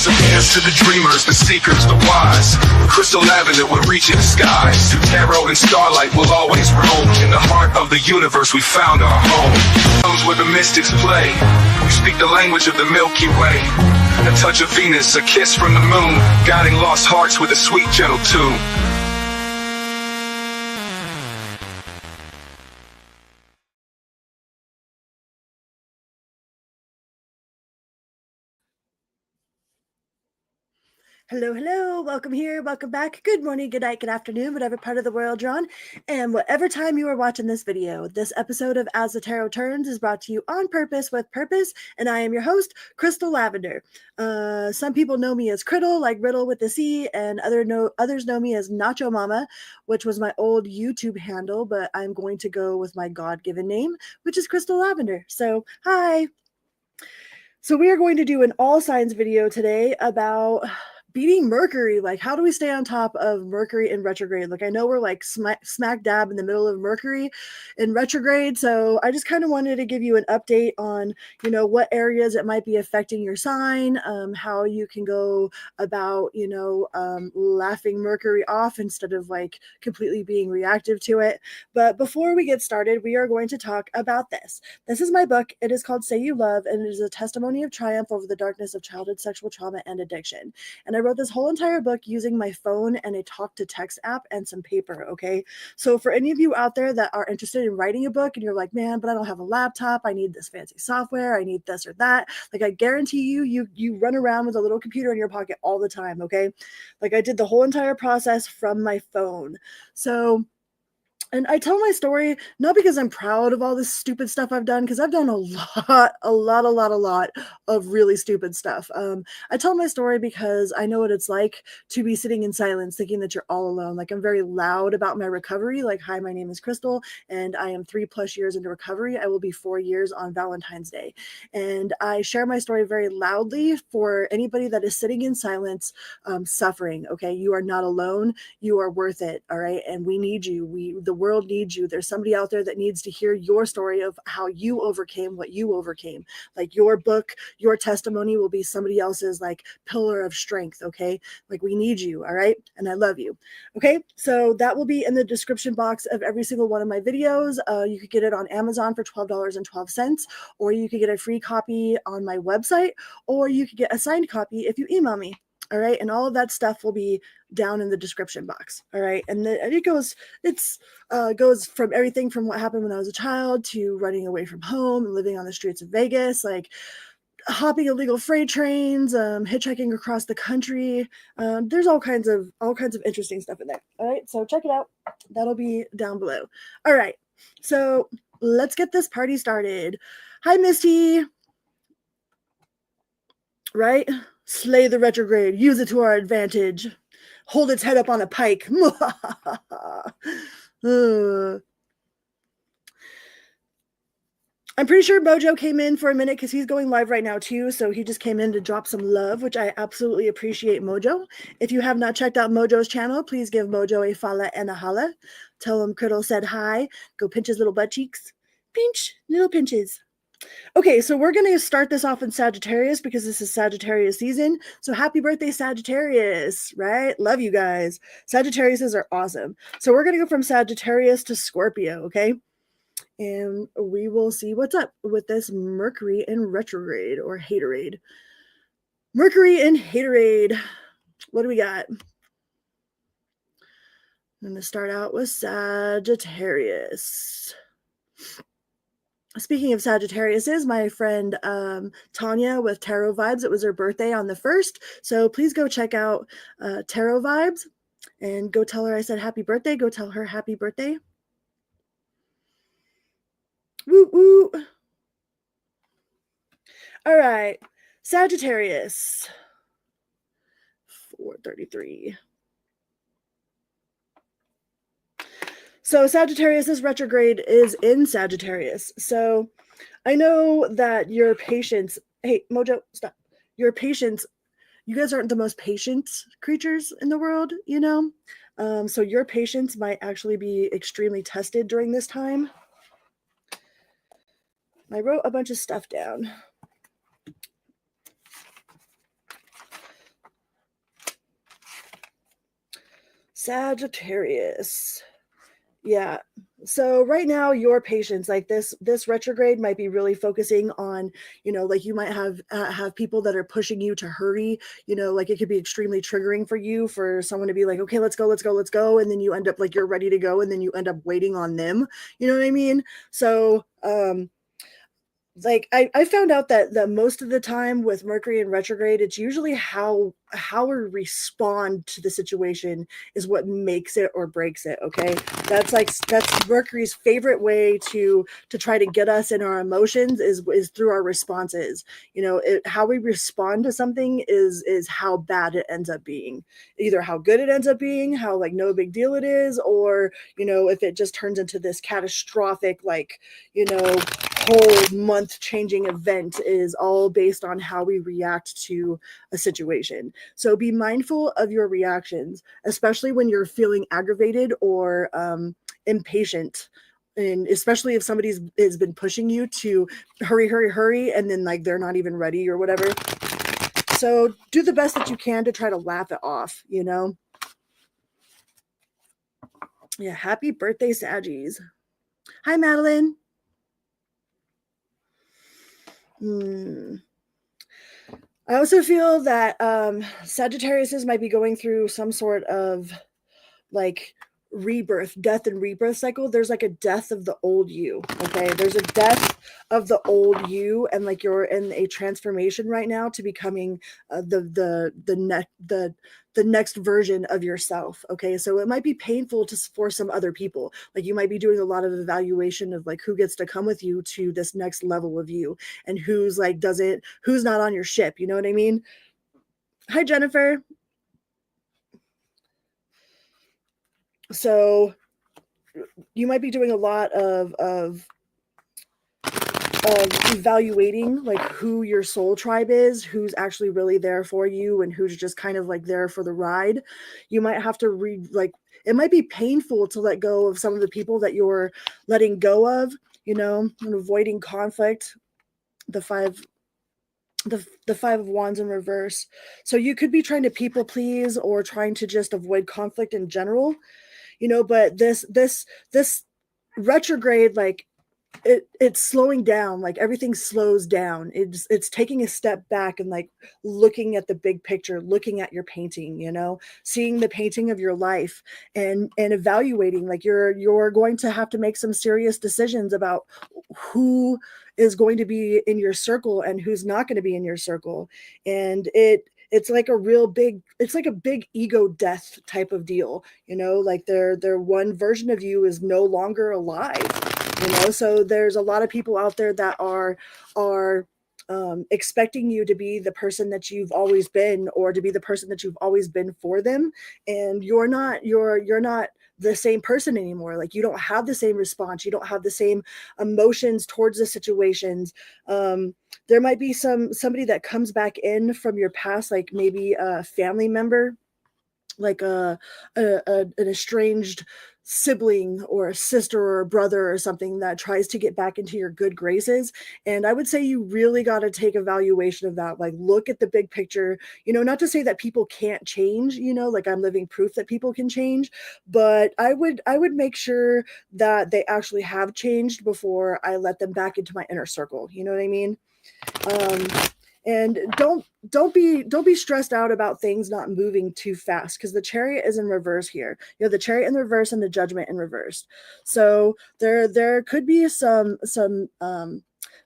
So dance to the dreamers, the seekers, the wise. Crystal lavender will reach in the skies. Through tarot and starlight will always roam. In the heart of the universe we found our home. Comes where the mystics play. We speak the language of the Milky Way. A touch of Venus, a kiss from the moon, guiding lost hearts with a sweet gentle tune. Hello, hello, welcome here, welcome back, good morning, good night, good afternoon, whatever part of the world you're on, and whatever time you are watching this video. This episode of As the Tarot Turns is brought to you on purpose with purpose, and I am your host, Crystal Lavender. Some people know me as Criddle, like Riddle with the C, and others know me as Nacho Mama, which was my old YouTube handle, but I'm going to go with my God-given name, which is Crystal Lavender. So, hi! So we are going to do an all signs video today about beating Mercury. Like, how do we stay on top of Mercury in retrograde? Like, I know we're like smack dab in the middle of Mercury in retrograde. So I just kind of wanted to give you an update on, what areas it might be affecting your sign, how you can go about, laughing Mercury off instead of like completely being reactive to it. But before we get started, we are going to talk about this. This is my book. It is called Say You Love, and it is a testimony of triumph over the darkness of childhood sexual trauma and addiction. And I wrote this whole entire book using my phone and a talk-to-text app and some paper, okay? So for any of you out there that are interested in writing a book and you're like, man, but I don't have a laptop, I need this fancy software, I need this or that, like I guarantee you run around with a little computer in your pocket all the time, okay? Like I did the whole entire process from my phone. So... And I tell my story not because I'm proud of all this stupid stuff I've done, because I've done a lot of really stupid stuff. I tell my story because I know what it's like to be sitting in silence thinking that you're all alone. Like, I'm very loud about my recovery. Like, hi, my name is Crystal, and I am 3+ years into recovery. I will be 4 years on Valentine's Day. And I share my story very loudly for anybody that is sitting in silence, suffering, okay? You are not alone. You are worth it, all right? And we need you. The world needs you. There's somebody out there that needs to hear your story of how you overcame what you overcame. Like, your book, your testimony will be somebody else's like pillar of strength, okay? Like, we need you, all right? And I love you. Okay, so that will be in the description box of every single one of my videos. You could get it on Amazon for $12.12, or you could get a free copy on my website, or you could get a signed copy if you email me. All right, and all of that stuff will be down in the description box. All right, and it goes from everything from what happened when I was a child to running away from home and living on the streets of Vegas, like hopping illegal freight trains, hitchhiking across the country. There's all kinds of interesting stuff in there. All right, so check it out. That'll be down below. All right, so let's get this party started. Hi, Misty. Right? Slay the retrograde. Use it to our advantage. Hold its head up on a pike. I'm pretty sure Mojo came in for a minute because he's going live right now too. So he just came in to drop some love, which I absolutely appreciate, Mojo. If you have not checked out Mojo's channel, please give Mojo a follow and a holla. Tell him Criddle said hi. Go pinch his little butt cheeks. Pinch, little pinches. Okay, so we're going to start this off in Sagittarius because this is Sagittarius season. So happy birthday, Sagittarius, right? Love you guys. Sagittariuses are awesome. So we're going to go from Sagittarius to Scorpio, okay? And we will see what's up with this Mercury in retrograde or haterade. Mercury in haterade. What do we got? I'm going to start out with Sagittarius. Speaking of Sagittarius, is my friend Tanya with Tarot Vibes. It was her birthday on the 1st. So please go check out Tarot Vibes and go tell her I said happy birthday. Go tell her happy birthday. Woo woo. All right. Sagittarius. 433. So Sagittarius' retrograde is in Sagittarius. So I know that your patience, hey, Mojo, stop. Your patience, you guys aren't the most patient creatures in the world, so your patience might actually be extremely tested during this time. I wrote a bunch of stuff down. Sagittarius. Yeah. So right now your patience, like this retrograde might be really focusing on, like you might have people that are pushing you to hurry, like it could be extremely triggering for you for someone to be like, okay, let's go, let's go, let's go, and then you end up like you're ready to go and then you end up waiting on them. You know what I mean? So like I found out that most of the time with Mercury in retrograde, it's usually how we respond to the situation is what makes it or breaks it. Okay, that's Mercury's favorite way to try to get us in our emotions is through our responses. How we respond to something is how bad it ends up being, either how good it ends up being, how like no big deal it is, or if it just turns into this catastrophic whole month changing event is all based on how we react to a situation. So be mindful of your reactions, especially when you're feeling aggravated or impatient. And especially if somebody's has been pushing you to hurry, hurry, hurry, and then like they're not even ready or whatever. So do the best that you can to try to laugh it off, Yeah, happy birthday, Saggies. Hi, Madeline. I also feel that Sagittariuses might be going through some sort of like death and rebirth cycle. There's like a death of the old you. Okay, there's a death of the old you, and like you're in a transformation right now to becoming the next version of yourself. Okay, so it might be painful for some other people. Like you might be doing a lot of evaluation of like who gets to come with you to this next level of you, and who's not on your ship. You know what I mean? Hi, Jennifer. So you might be doing a lot of evaluating like who your soul tribe is, who's actually really there for you and who's just kind of like there for the ride. You might have to it might be painful to let go of some of the people that you're letting go of, and avoiding conflict. The five of wands in reverse. So you could be trying to people please or trying to just avoid conflict in general, but this retrograde, like it's slowing down, like everything slows down. It's taking a step back and like looking at the big picture, looking at your painting, seeing the painting of your life and evaluating. Like you're going to have to make some serious decisions about who is going to be in your circle and who's not going to be in your circle. And it's like a big ego death type of deal, like their one version of you is no longer alive. So there's a lot of people out there that are expecting you to be the person that you've always been, or to be the person that you've always been for them, and you're not the same person anymore. Like you don't have the same response, you don't have the same emotions towards the situations. There might be somebody that comes back in from your past, like maybe a family member, like an estranged sibling or a sister or a brother or something that tries to get back into your good graces. And I would say you really got to take evaluation of that. Like look at the big picture, not to say that people can't change, like I'm living proof that people can change, but I would make sure that they actually have changed before I let them back into my inner circle. You know what I mean? And don't be stressed out about things not moving too fast, because the Chariot is in reverse here. The Chariot in reverse and the Judgment in reverse. So there could be some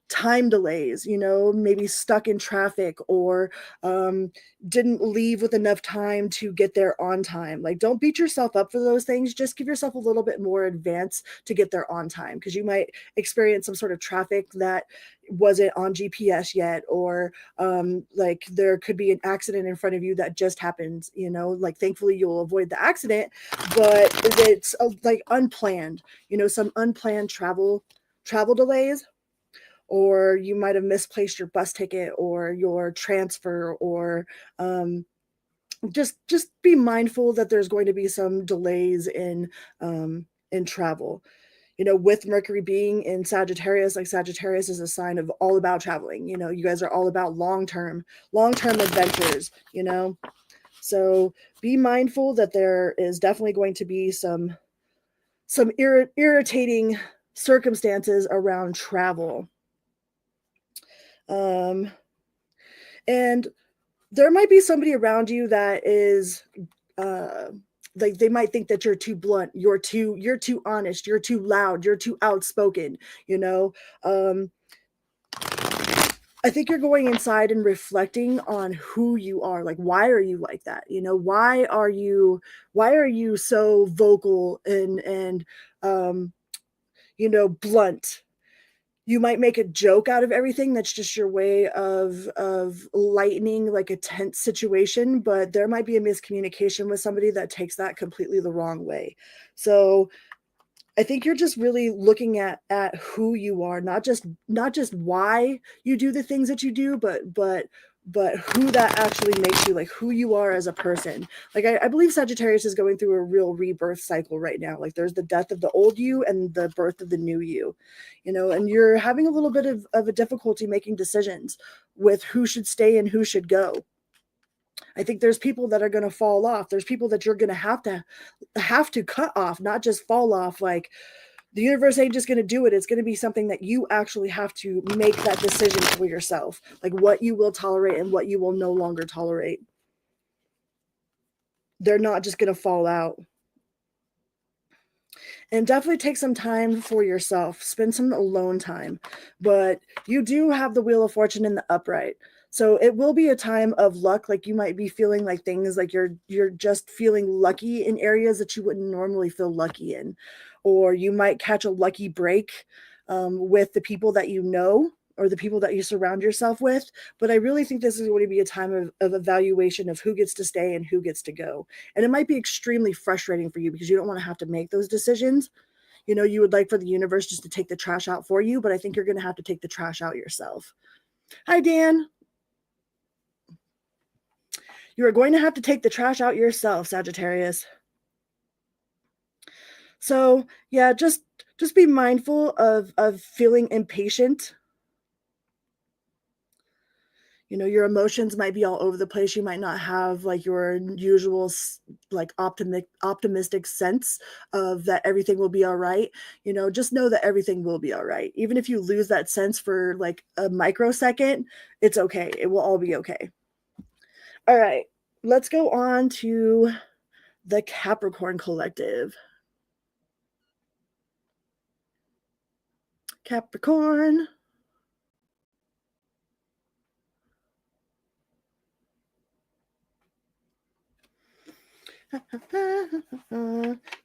time delays, maybe stuck in traffic, or didn't leave with enough time to get there on time. Like don't beat yourself up for those things. Just give yourself a little bit more advance to get there on time, because you might experience some sort of traffic that wasn't on GPS yet, or like there could be an accident in front of you that just happened, like thankfully you'll avoid the accident, but it's like unplanned, some unplanned travel delays, or you might have misplaced your bus ticket or your transfer, or just be mindful that there's going to be some delays in travel. With Mercury being in Sagittarius, like Sagittarius is a sign of all about traveling. You guys are all about long-term adventures, So be mindful that there is definitely going to be some irritating circumstances around travel. And there might be somebody around you that is like they might think that you're too blunt, you're too honest, you're too loud, you're too outspoken, you know. I think you're going inside and reflecting on who you are. Like, why are you like that? You know, why are you so vocal and you know, blunt? You might make a joke out of everything. That's just your way of lightening like a tense situation, but there might be a miscommunication with somebody that takes that completely the wrong way. So I think you're just really looking at who you are, not just why you do the things that you do, but who that actually makes you, like who you are as a person. Like I believe Sagittarius is going through a real rebirth cycle right now. Like there's the death of the old you and the birth of the new you, you know, and you're having a little bit of a difficulty making decisions with who should stay and who should go. I think there's people that are going to fall off. There's people that you're going to have to cut off, not just fall off. Like the universe ain't just going to do it. It's going to be something that you actually have to make that decision for yourself, like what you will tolerate and what you will no longer tolerate. They're not just going to fall out. And definitely take some time for yourself. Spend some alone time. But you do have the Wheel of Fortune in the upright. So it will be a time of luck. Like you might be feeling like things like you're just feeling lucky in areas that you wouldn't normally feel lucky in. Or you might catch a lucky break with the people that you know or the people that you surround yourself with. But I really think this is going to be a time of evaluation of who gets to stay and who gets to go. And it might be extremely frustrating for you because you don't want to have to make those decisions. You know, you would like for the universe just to take the trash out for you, but I think you're going to have to take the trash out yourself. Hi, Dan. You are going to have to take the trash out yourself, Sagittarius. So yeah, just be mindful of feeling impatient. You know, your emotions might be all over the place. You might not have like your usual like optimistic sense of that everything will be all right. You know, just know that everything will be all right. Even if you lose that sense for like a microsecond, it's okay. It will all be okay. All right, let's go on to the Capricorn collective. Capricorn.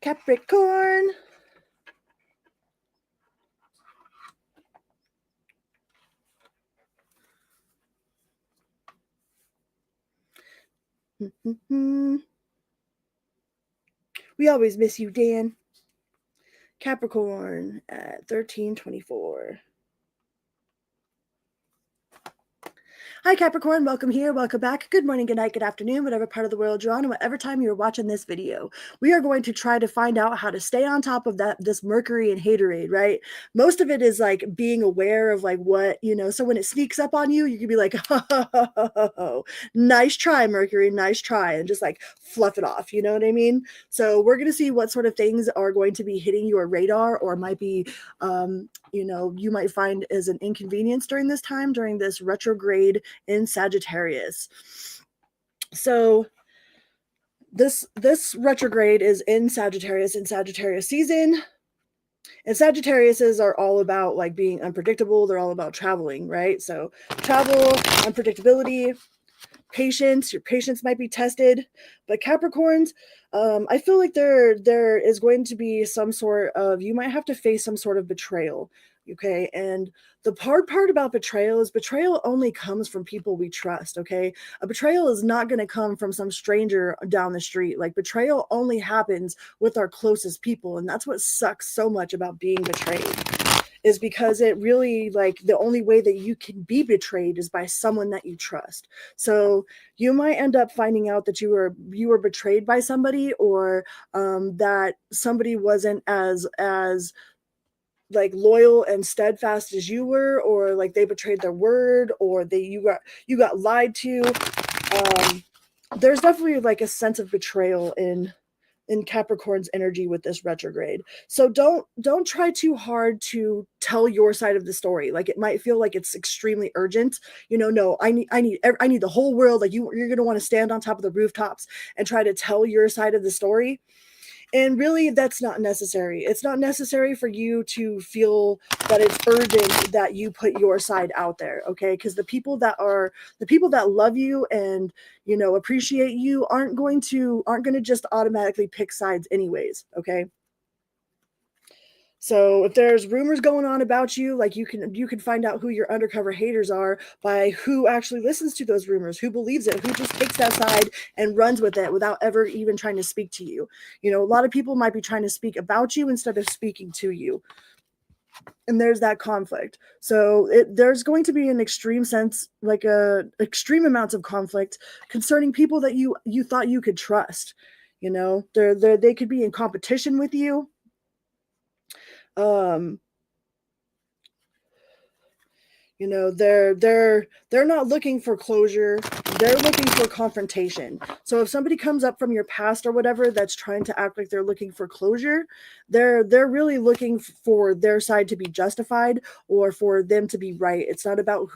Capricorn. We always miss you, Dan. Capricorn at 1324. Hi, Capricorn. Welcome here. Welcome back. Good morning, good night, good afternoon, whatever part of the world you're on, and whatever time you're watching this video. We are going to try to find out how to stay on top of this Mercury and haterade, right? Most of it is like being aware of like what, you know, so when it sneaks up on you, you can be like, oh, nice try, Mercury, nice try, and just like fluff it off. You know what I mean? So we're going to see what sort of things are going to be hitting your radar or might be, you know, you might find as an inconvenience during this time, during this retrograde in Sagittarius. So this retrograde is in Sagittarius season. And Sagittariuses are all about like being unpredictable. They're all about traveling, right? So travel, unpredictability, patience. Your patience might be tested. But Capricorns, I feel like there is going to be some sort of, you might have to face some sort of betrayal. Okay. And the hard part about betrayal is betrayal only comes from people we trust. Okay. A betrayal is not going to come from some stranger down the street. Like betrayal only happens with our closest people. And that's what sucks so much about being betrayed, is because it really, like, the only way that you can be betrayed is by someone that you trust. So you might end up finding out that you were betrayed by somebody, or that somebody wasn't as like loyal and steadfast as you were, or like they betrayed their word, or you got lied to. there's definitely like a sense of betrayal in Capricorn's energy with this retrograde. So don't try too hard to tell your side of the story. Like, it might feel like it's extremely urgent. No, I need the whole world. Like, you're going to want to stand on top of the rooftops and try to tell your side of the story. And really, that's not necessary. It's not necessary for you to feel that it's urgent that you put your side out there, okay? Because the people that love you and appreciate you aren't going to just automatically pick sides anyways, okay? So if there's rumors going on about you, like, you can find out who your undercover haters are by who actually listens to those rumors, who believes it, who just takes that side and runs with it without ever even trying to speak to you. A lot of people might be trying to speak about you instead of speaking to you. And there's that conflict. So there's going to be an extreme sense, like extreme amounts of conflict concerning people that you thought you could trust. They could be in competition with you. They're not looking for closure. They're looking for confrontation. So if somebody comes up from your past or whatever that's trying to act like they're looking for closure, they're really looking for their side to be justified or for them to be right. It's not about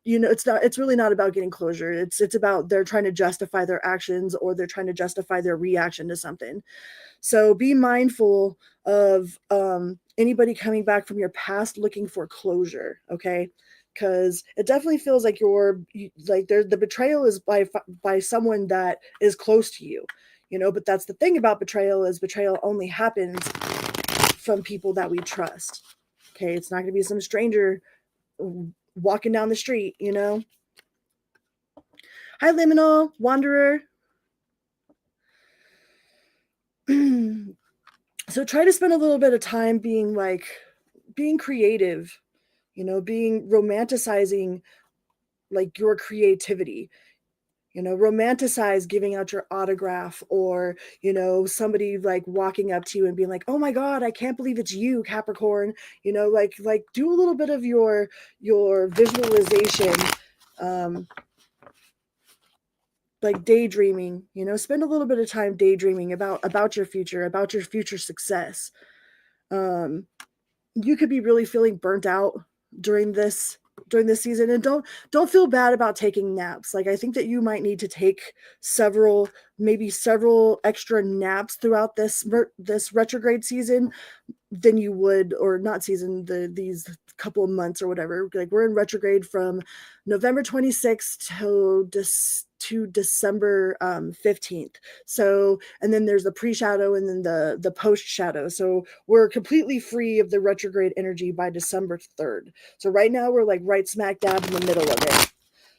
it's really not about getting closure. It's about they're trying to justify their actions, or they're trying to justify their reaction to something. So be mindful of anybody coming back from your past looking for closure, okay? Because it definitely feels like the betrayal is by someone that is close to you, But that's the thing about betrayal, is betrayal only happens from people that we trust. Okay, it's not going to be some stranger walking down the street, Hi, Liminal Wanderer. So try to spend a little bit of time being creative, being romanticizing like your creativity. Romanticize giving out your autograph, or somebody like walking up to you and being like, oh my god, I can't believe it's you, Capricorn. Like do a little bit of your visualization, like daydreaming. Spend a little bit of time daydreaming about your future success. You could be really feeling burnt out during this season, and don't feel bad about taking naps. Like, I think that you might need to take several extra naps throughout this retrograde season than you would, or not season, these couple of months or whatever. Like, we're in retrograde from November 26th to December 15th. So, and then there's the pre-shadow and then the post-shadow. So we're completely free of the retrograde energy by December 3rd. So right now we're like right smack dab in the middle of it.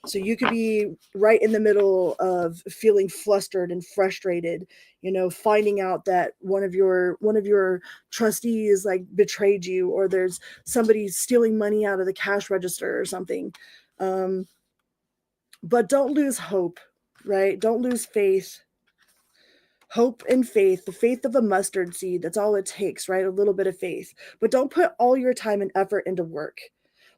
So you could be right in the middle of feeling flustered and frustrated, finding out that one of your trustees like betrayed you, or there's somebody stealing money out of the cash register or something. But don't lose hope, right? Don't lose faith. Hope and faith, the faith of a mustard seed, that's all it takes, right? A little bit of faith. But don't put all your time and effort into work.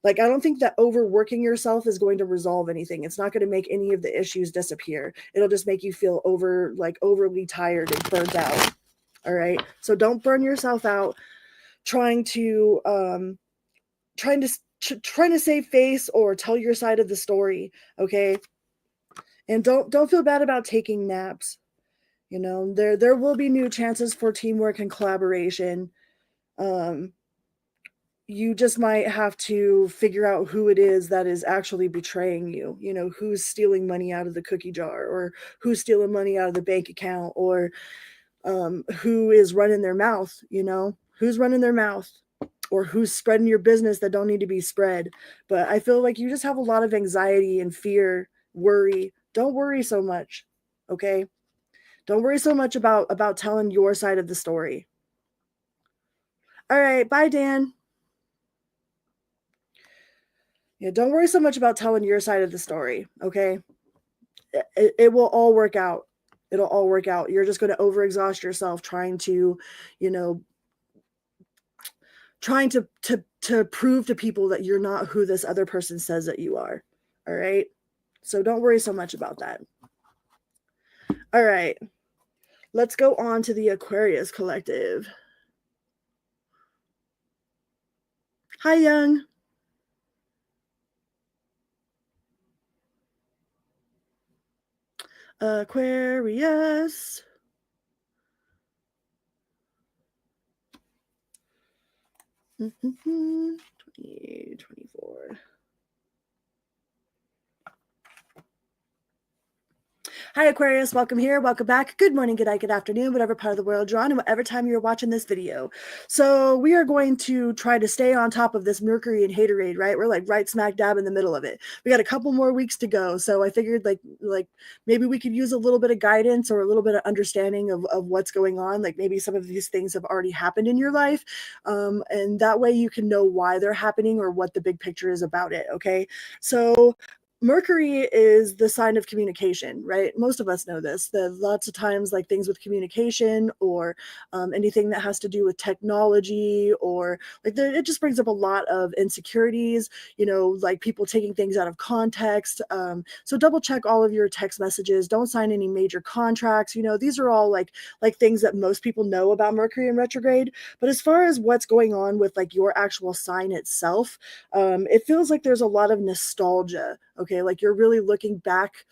Like, I don't think that overworking yourself is going to resolve anything. It's not going to make any of the issues disappear. It'll just make you feel overly tired and burnt out. All right. So don't burn yourself out trying to save face or tell your side of the story. Okay. And don't feel bad about taking naps. There will be new chances for teamwork and collaboration. You just might have to figure out who it is that is actually betraying you. Who's stealing money out of the cookie jar, or who's stealing money out of the bank account, or who is running their mouth, who's running their mouth, or who's spreading your business that don't need to be spread. But I feel like you just have a lot of anxiety and fear, worry. Don't worry so much. Okay. Don't worry so much about telling your side of the story. All right. Bye, Dan. Yeah, don't worry so much about telling your side of the story, okay? It will all work out. It'll all work out. You're just going to overexhaust yourself trying to prove to people that you're not who this other person says that you are. All right? So don't worry so much about that. All right. Let's go on to the Aquarius collective. Hi, Young. Aquarius. 2024. Hi, Aquarius. Welcome here. Welcome back. Good morning, good night, good afternoon, whatever part of the world you're on, and whatever time you're watching this video. So we are going to try to stay on top of this Mercury and haterade, right? We're like right smack dab in the middle of it. We got a couple more weeks to go. So I figured like maybe we could use a little bit of guidance or a little bit of understanding of what's going on. Like maybe some of these things have already happened in your life. And that way you can know why they're happening or what the big picture is about it. Okay. So Mercury is the sign of communication, right? Most of us know this. That lots of times, like things with communication or anything that has to do with technology, or like it just brings up a lot of insecurities. Like people taking things out of context. So double check all of your text messages. Don't sign any major contracts. These are all like things that most people know about Mercury in retrograde. But as far as what's going on with like your actual sign itself, it feels like there's a lot of nostalgia. Okay, like you're really looking back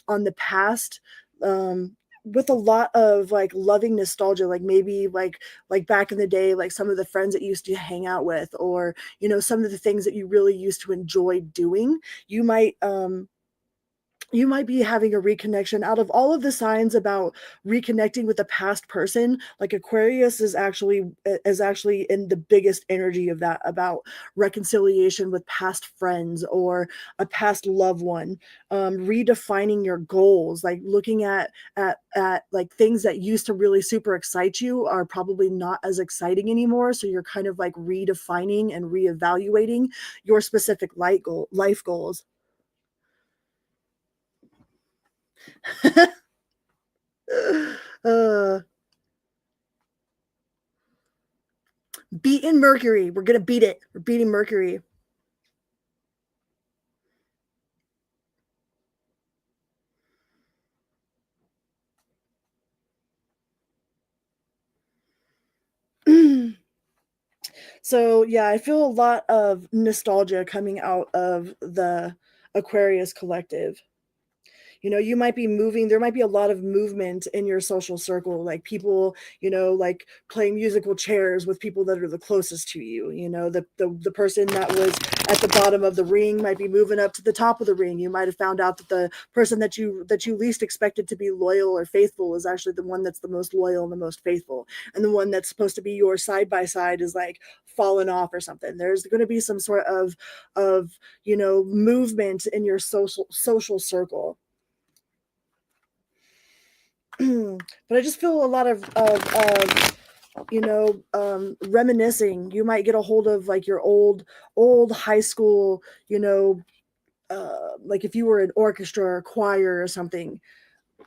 on the past with a lot of like loving nostalgia, like maybe like back in the day, like some of the friends that you used to hang out with, or some of the things that you really used to enjoy doing. You might be having a reconnection. Out of all of the signs about reconnecting with a past person, like Aquarius is actually in the biggest energy of that, about reconciliation with past friends or a past loved one, redefining your goals, like looking at like things that used to really super excite you are probably not as exciting anymore, so you're kind of like redefining and reevaluating your specific life goals. uh, Beating Mercury. We're gonna beat it. We're beating Mercury. So yeah, I feel a lot of nostalgia coming out of the Aquarius collective. You might be moving. There might be a lot of movement in your social circle, like people, like playing musical chairs with people that are the closest to you. The person that was at the bottom of the ring might be moving up to the top of the ring. You might have found out that the person that you least expected to be loyal or faithful is actually the one that's the most loyal and the most faithful, and the one that's supposed to be your side by side is like fallen off or something. There's going to be some sort of movement in your social circle. But I just feel a lot of reminiscing. You might get a hold of like your old high school, like if you were an orchestra or choir or something.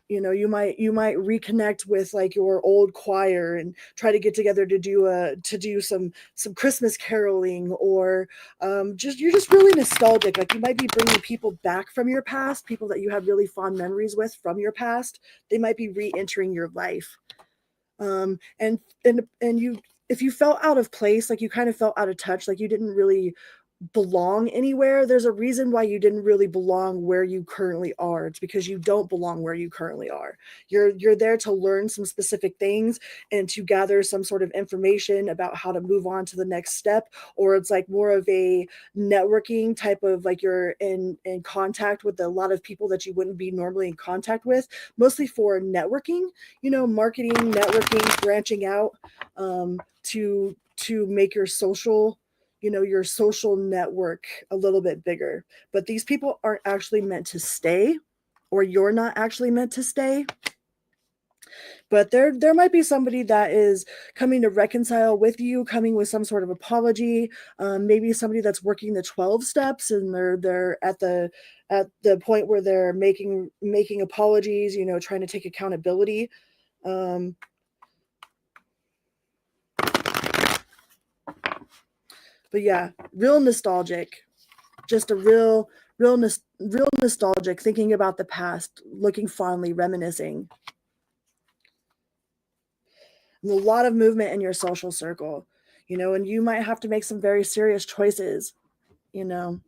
You might reconnect with like your old choir and try to get together to do some Christmas caroling, or you're just really nostalgic. Like you might be bringing people back from your past, people that you have really fond memories with from your past. They might be re-entering your life. And you, if you felt out of place, like you kind of felt out of touch, like you didn't really belong anywhere, there's a reason why you didn't really belong where you currently are. It's because you don't belong where you currently are. You're there to learn some specific things and to gather some sort of information about how to move on to the next step, or it's like more of a networking type of, like you're in contact with a lot of people that you wouldn't be normally in contact with, mostly for networking, marketing, networking, branching out, to make your social network a little bit bigger. But these people aren't actually meant to stay, or you're not actually meant to stay. But there might be somebody that is coming to reconcile with you, coming with some sort of apology. Maybe somebody that's working the 12 steps, and they're at the point where they're making apologies, trying to take accountability. But yeah, real nostalgic. Just a real nostalgic, thinking about the past, looking fondly, reminiscing. a lot of movement in your social circle, and you might have to make some very serious choices. You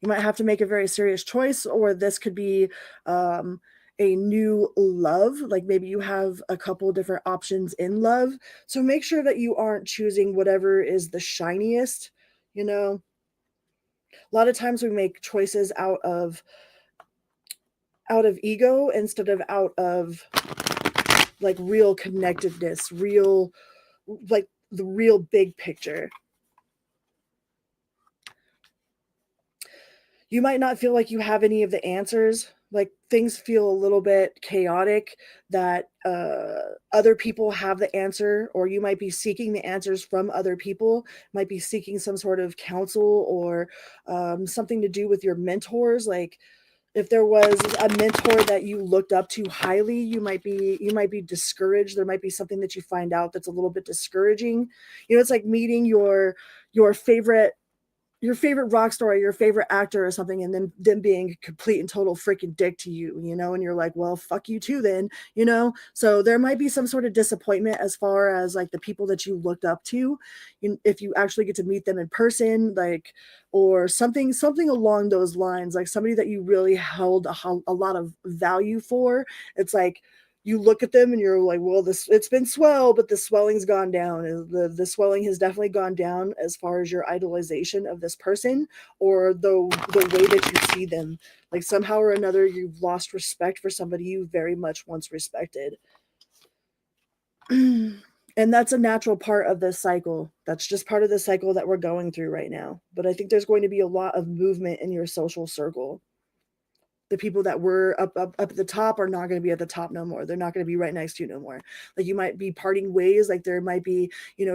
might have to make a very serious choice, or this could be a new love. Like maybe you have a couple different options in love. So make sure that you aren't choosing whatever is the shiniest. A lot of times we make choices out of ego instead of out of like real connectedness, real, like the real big picture. You might not feel like you have any of the answers. Like things feel a little bit chaotic, that other people have the answer, or you might be seeking the answers from other people, might be seeking some sort of counsel, or something to do with your mentors. Like if there was a mentor that you looked up to highly, you might be discouraged. There might be something that you find out that's a little bit discouraging. It's like meeting your favorite rock star or your favorite actor or something, and then them being a complete and total freaking dick to you, and you're like, well, fuck you too then. So there might be some sort of disappointment as far as like the people that you looked up to, if you actually get to meet them in person, like, or something along those lines, like somebody that you really held a lot of value for. It's like you look at them and you're like, well, it's been swell, but the swelling's gone down. The swelling has definitely gone down as far as your idolization of this person, or the way that you see them. Like somehow or another, you've lost respect for somebody you very much once respected. And that's a natural part of this cycle. That's just part of the cycle that we're going through right now. But I think there's going to be a lot of movement in your social circle. The people that were up at the top are not going to be at the top no more. They're not going to be right next to you no more. Like you might be parting ways. Like there might be,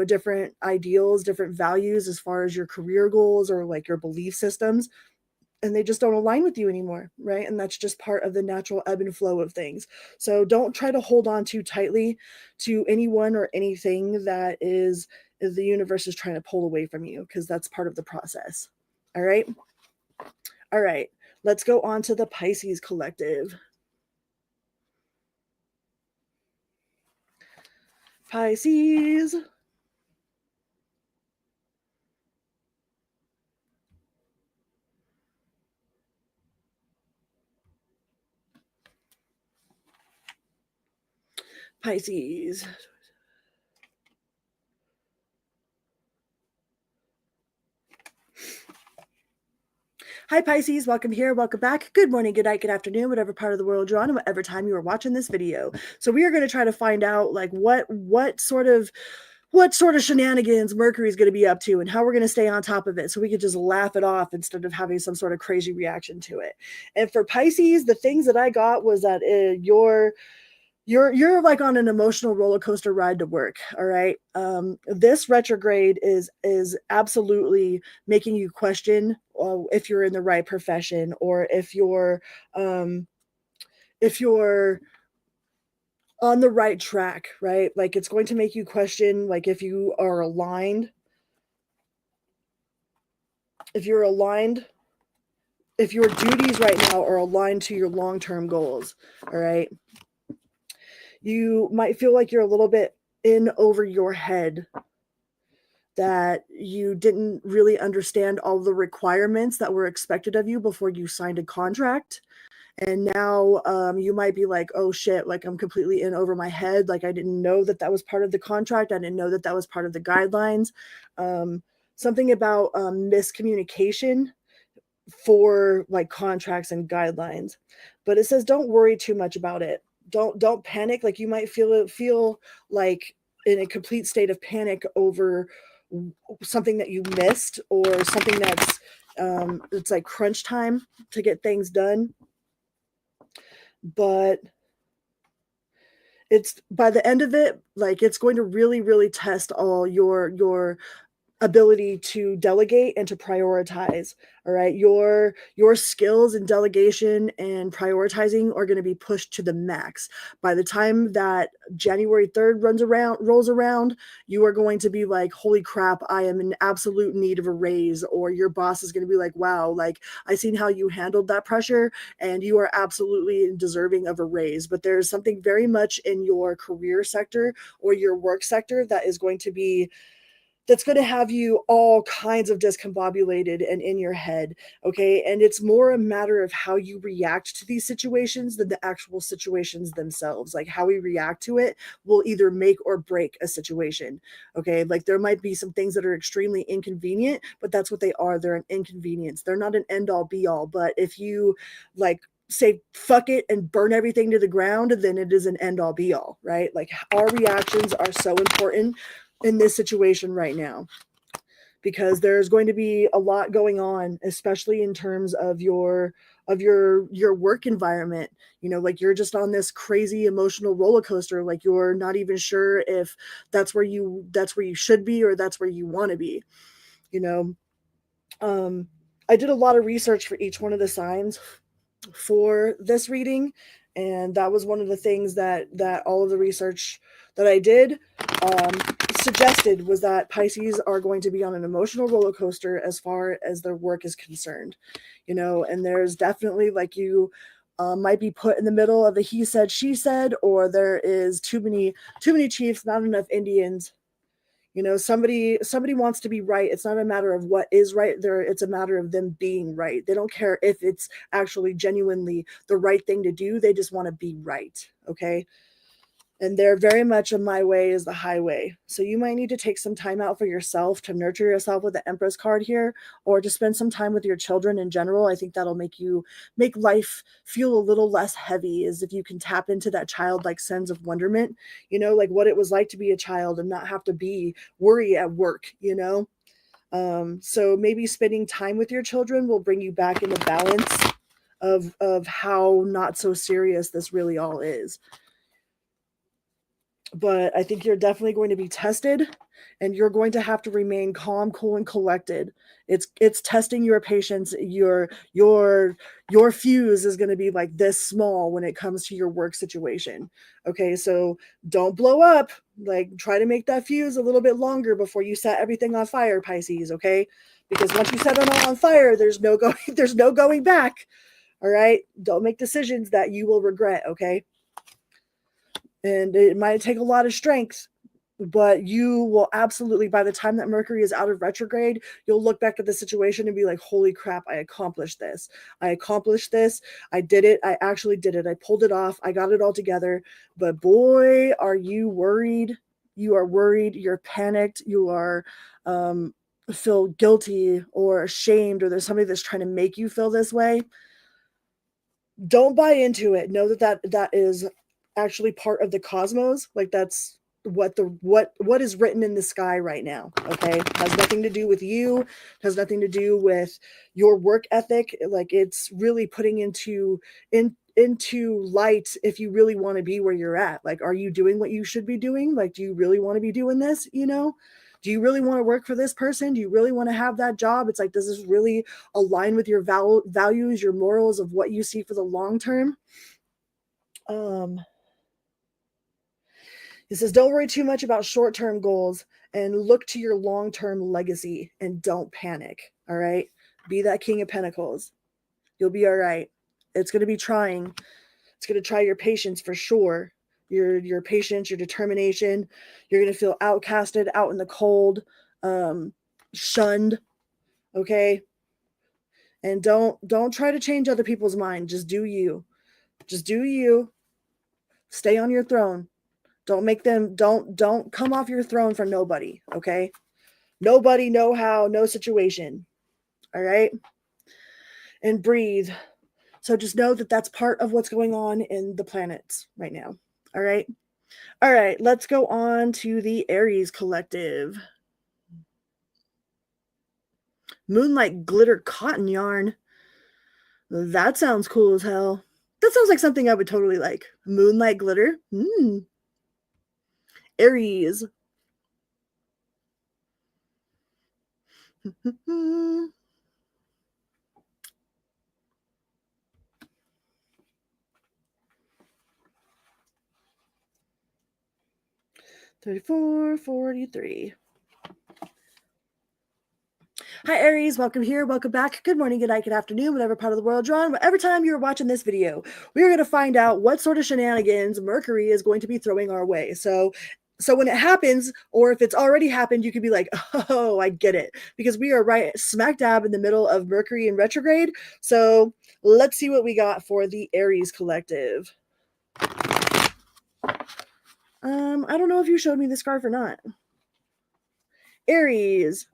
different ideals, different values as far as your career goals or like your belief systems, and they just don't align with you anymore, right? And that's just part of the natural ebb and flow of things. So don't try to hold on too tightly to anyone or anything that is the universe is trying to pull away from you, because that's part of the process. All right. All right. Let's go on to the Pisces collective. Pisces. Pisces. Hi Pisces, welcome here, welcome back. Good morning, good night, good afternoon, whatever part of the world you're on, and whatever time you are watching this video. So we are going to try to find out like what sort of shenanigans Mercury is going to be up to, and how we're going to stay on top of it, so we could just laugh it off instead of having some sort of crazy reaction to it. And for Pisces, the things that I got was that you're like on an emotional roller coaster ride to work. All right. This retrograde is absolutely making you question if you're in the right profession, or if you're on the right track, right? Like it's going to make you question like if you are aligned, if your duties right now are aligned to your long-term goals. All right. You might feel like you're a little bit in over your head, that you didn't really understand all the requirements that were expected of you before you signed a contract. And now you might be like, oh shit, like I'm completely in over my head. Like I didn't know that was part of the contract. I didn't know that was part of the guidelines. Something about miscommunication for like contracts and guidelines. But it says don't worry too much about it. Don't panic. Like you might feel like in a complete state of panic over something that you missed, or something that's it's like crunch time to get things done. But it's by the end of it, like it's going to really, really test all your ability to delegate and to prioritize. All right, your skills in delegation and prioritizing are going to be pushed to the max. By the time that January 3rd rolls around, you are going to be like, holy crap, I am in absolute need of a raise. Or your boss is going to be like, wow, like, I seen how you handled that pressure and you are absolutely deserving of a raise. But there's something very much in your career sector or your work sector that's going to have you all kinds of discombobulated and in your head. Okay. And it's more a matter of how you react to these situations than the actual situations themselves. Like, how we react to it will either make or break a situation. Okay. Like, there might be some things that are extremely inconvenient, but that's what they are. They're an inconvenience. They're not an end all be all. But if you like, say fuck it and burn everything to the ground, then it is an end all be all, right? Like, our reactions are so important in this situation right now, because there's going to be a lot going on, especially in terms of your work environment. You know, like, you're just on this crazy emotional roller coaster. Like, you're not even sure if that's where you should be or that's where you want to be. You know, I did a lot of research for each one of the signs for this reading, and that was one of the things that all of the research that I did suggested, was that Pisces are going to be on an emotional roller coaster as far as their work is concerned. You know, and there's definitely, like, you might be put in the middle of a he said she said, or there is too many chiefs, not enough Indians. You know, somebody wants to be right. It's not a matter of what is right there. It's a matter of them being right. They don't care if it's actually genuinely the right thing to do. They just want to be right. Okay. And they're very much a my way is the highway. So you might need to take some time out for yourself to nurture yourself with the Empress card here, or to spend some time with your children in general. I think that'll make life feel a little less heavy, is if you can tap into that childlike sense of wonderment, you know, like what it was like to be a child and not have to worry at work, you know? So maybe spending time with your children will bring you back into balance of how not so serious this really all is. But I think you're definitely going to be tested, and you're going to have to remain calm, cool, and collected. It's testing your patience. Your fuse is going to be like this small when it comes to your work situation. Okay, so don't blow up. Like, try to make that fuse a little bit longer before you set everything on fire, Pisces. Okay, because once you set it all on fire, there's no going back. All right, don't make decisions that you will regret. Okay. And it might take a lot of strength, but you will absolutely, by the time that Mercury is out of retrograde, you'll look back at the situation and be like, holy crap, I accomplished this. I did it. I actually did it. I pulled it off. I got it all together. But boy, are you worried. You are worried. You're panicked. You are feel guilty or ashamed, or there's somebody that's trying to make you feel this way. Don't buy into it. Know that is actually part of the cosmos. Like, that's what is written in the sky right now. Okay, has nothing to do with you, has nothing to do with your work ethic. Like, it's really putting into light if you really want to be where you're at. Like, are you doing what you should be doing? Like, do you really want to be doing this? You know, do you really want to work for this person? Do you really want to have that job? It's like, does this really align with your values, your morals of what you see for the long term? It says, don't worry too much about short-term goals and look to your long-term legacy, and don't panic. All right. Be that King of Pentacles. You'll be all right. It's going to be trying. It's going to try your patience for sure. Your patience, your determination. You're going to feel outcasted, out in the cold, shunned. Okay. And don't try to change other people's mind. Just do you. Just do you. Stay on your throne. Don't come off your throne for nobody. Okay. Nobody, no how, no situation. All right. And breathe. So just know that that's part of what's going on in the planets right now. All right. All right. Let's go on to the Aries collective. Moonlight glitter cotton yarn. That sounds cool as hell. That sounds like something I would totally like. Moonlight glitter. Aries. $34, $43. Hi Aries, welcome here, welcome back. Good morning, good night, good afternoon, whatever part of the world you're on, whatever time you're watching this video. We are going to find out what sort of shenanigans Mercury is going to be throwing our way. So when it happens, or if it's already happened, you could be like, oh, I get it. Because we are right smack dab in the middle of Mercury in retrograde. So let's see what we got for the Aries collective. I don't know if you showed me the scarf or not. Aries.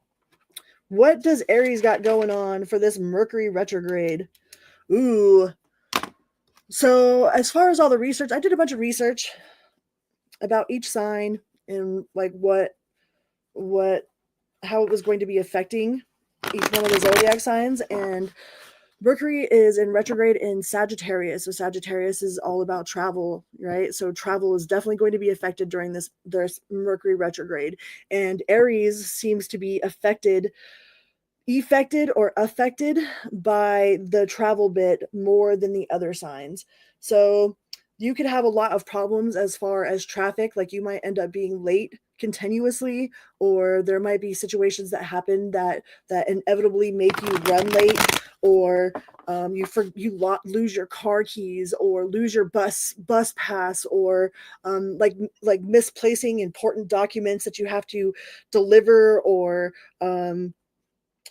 What does Aries got going on for this Mercury retrograde? Ooh. So as far as all the research, I did a bunch of research about each sign and like how it was going to be affecting each one of the zodiac signs. And Mercury is in retrograde in Sagittarius. So Sagittarius is all about travel, right? So travel is definitely going to be affected during this Mercury retrograde. And Aries seems to be affected by the travel bit more than the other signs. So you could have a lot of problems as far as traffic, like you might end up being late continuously, or there might be situations that happen that inevitably make you run late, or you lose your car keys, or lose your bus pass, or like misplacing important documents that you have to deliver, or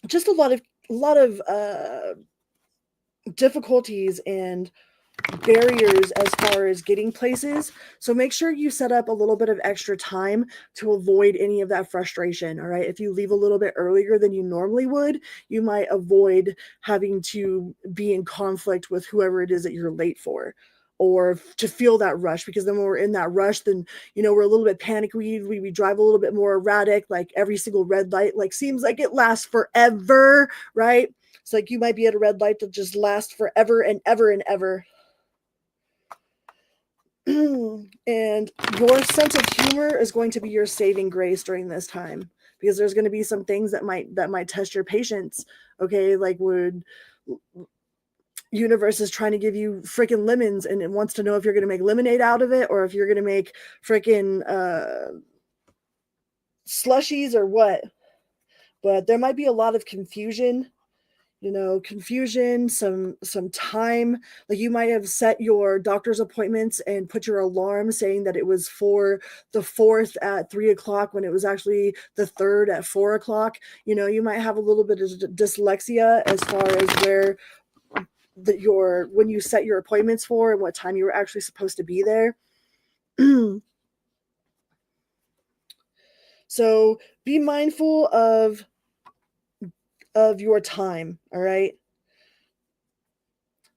just a lot of difficulties and barriers as far as getting places. So make sure you set up a little bit of extra time to avoid any of that frustration. All right. If you leave a little bit earlier than you normally would, you might avoid having to be in conflict with whoever it is that you're late for, or to feel that rush, because then when we're in that rush, then we're a little bit panicky. We drive a little bit more erratic, like every single red light like seems like it lasts forever, right? It's like you might be at a red light that just lasts forever and ever and ever. And your sense of humor is going to be your saving grace during this time, because there's going to be some things that might test your patience. Okay, like would universe is trying to give you freaking lemons, and it wants to know if you're going to make lemonade out of it, or if you're going to make freaking slushies or what. But there might be a lot of confusion, some time. Like you might have set your doctor's appointments and put your alarm saying that it was for the 4th at 3:00 when it was actually the 3rd at 4:00. You might have a little bit of dyslexia as far as where when you set your appointments for and what time you were actually supposed to be there. So be mindful of your time. All right.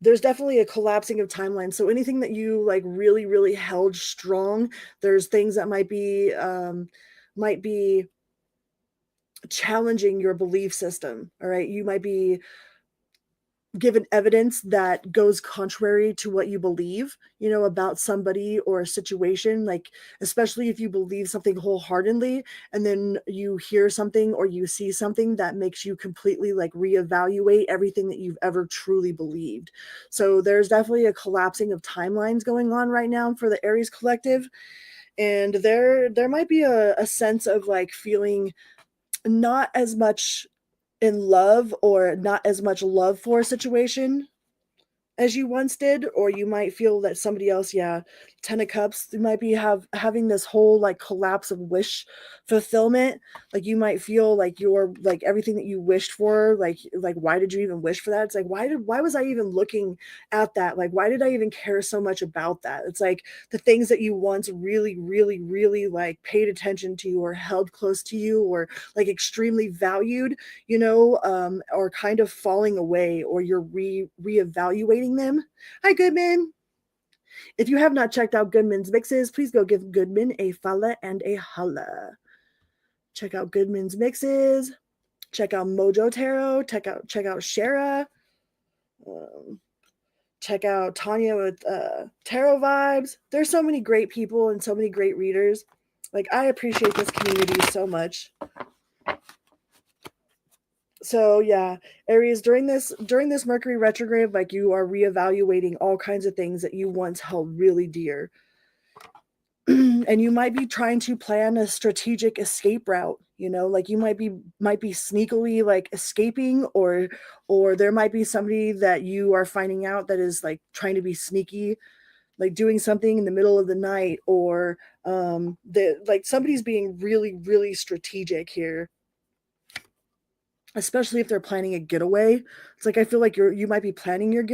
There's definitely a collapsing of timelines. So anything that you like really, really held strong, there's things that might be challenging your belief system. All right. You might be given evidence that goes contrary to what you believe, about somebody or a situation, like especially if you believe something wholeheartedly and then you hear something or you see something that makes you completely like reevaluate everything that you've ever truly believed. So there's definitely a collapsing of timelines going on right now for the Aries collective. And there might be a sense of like feeling not as much in love, or not as much love for a situation as you once did, or you might feel that somebody else, 10 of cups, you might be having this whole like collapse of wish fulfillment. Like you might feel like you're like everything that you wished for, like why did you even wish for that? It's like why was I even looking at that? Like why did I even care so much about that? It's like the things that you once really, really, really like paid attention to, or held close to you, or like extremely valued, are kind of falling away, or you're reevaluating them. Hi, Goodman. If you have not checked out Goodman's mixes, please go give Goodman a follow and a holla. Check out Goodman's mixes. Check out Mojo Tarot. Check out Shara. Check out Tanya with Tarot Vibes. There's so many great people and so many great readers. Like I appreciate this community so much. So yeah, Aries, during this Mercury retrograde, like you are reevaluating all kinds of things that you once held really dear. And you might be trying to plan a strategic escape route, like you might be sneakily like escaping, or there might be somebody that you are finding out that is like trying to be sneaky, like doing something in the middle of the night, or like somebody's being really really strategic here, especially if they're planning a getaway. It's like I feel like you might be planning your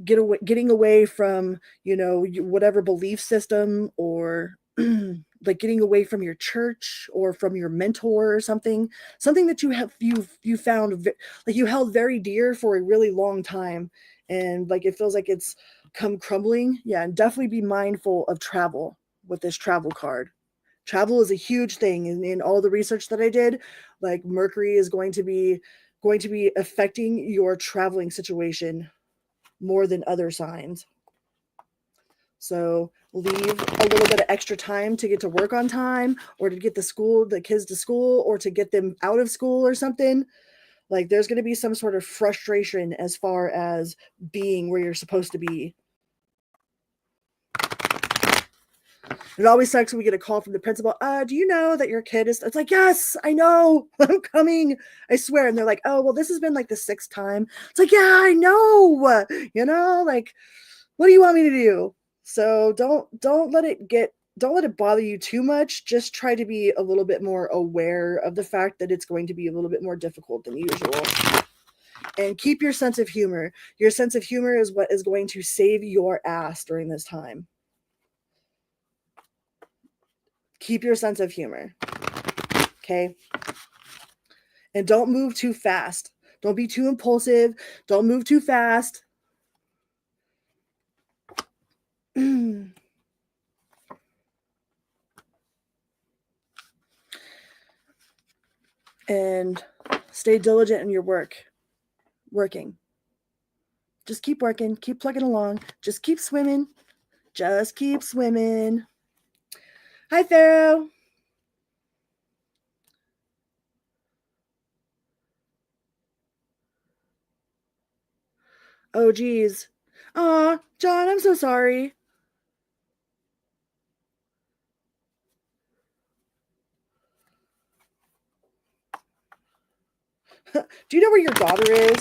getting away from whatever belief system, or like getting away from your church or from your mentor, or something that you found like you held very dear for a really long time, and like it feels like it's come crumbling. Yeah, and definitely be mindful of travel with this travel card. Travel is a huge thing in all the research that I did. Like Mercury is going to be affecting your traveling situation more than other signs. So leave a little bit of extra time to get to work on time, or to get the kids to school, or to get them out of school or something. Like there's going to be some sort of frustration as far as being where you're supposed to be. It always sucks when we get a call from the principal. Do you know that your kid is? It's like, yes, I know. I'm coming. I swear. And they're like, oh, well, this has been like the sixth time. It's like, yeah, I know. Like, what do you want me to do? So don't let it bother you too much. Just try to be a little bit more aware of the fact that it's going to be a little bit more difficult than usual. And keep your sense of humor. Your sense of humor is what is going to save your ass during this time. Keep your sense of humor. Okay? And don't move too fast. Don't be too impulsive. Don't move too fast. And stay diligent in your working. Just keep working, keep plugging along, just keep swimming. Just keep swimming. Hi, Pharaoh. Oh, geez. Aw, John, I'm so sorry. Do you know where your daughter is?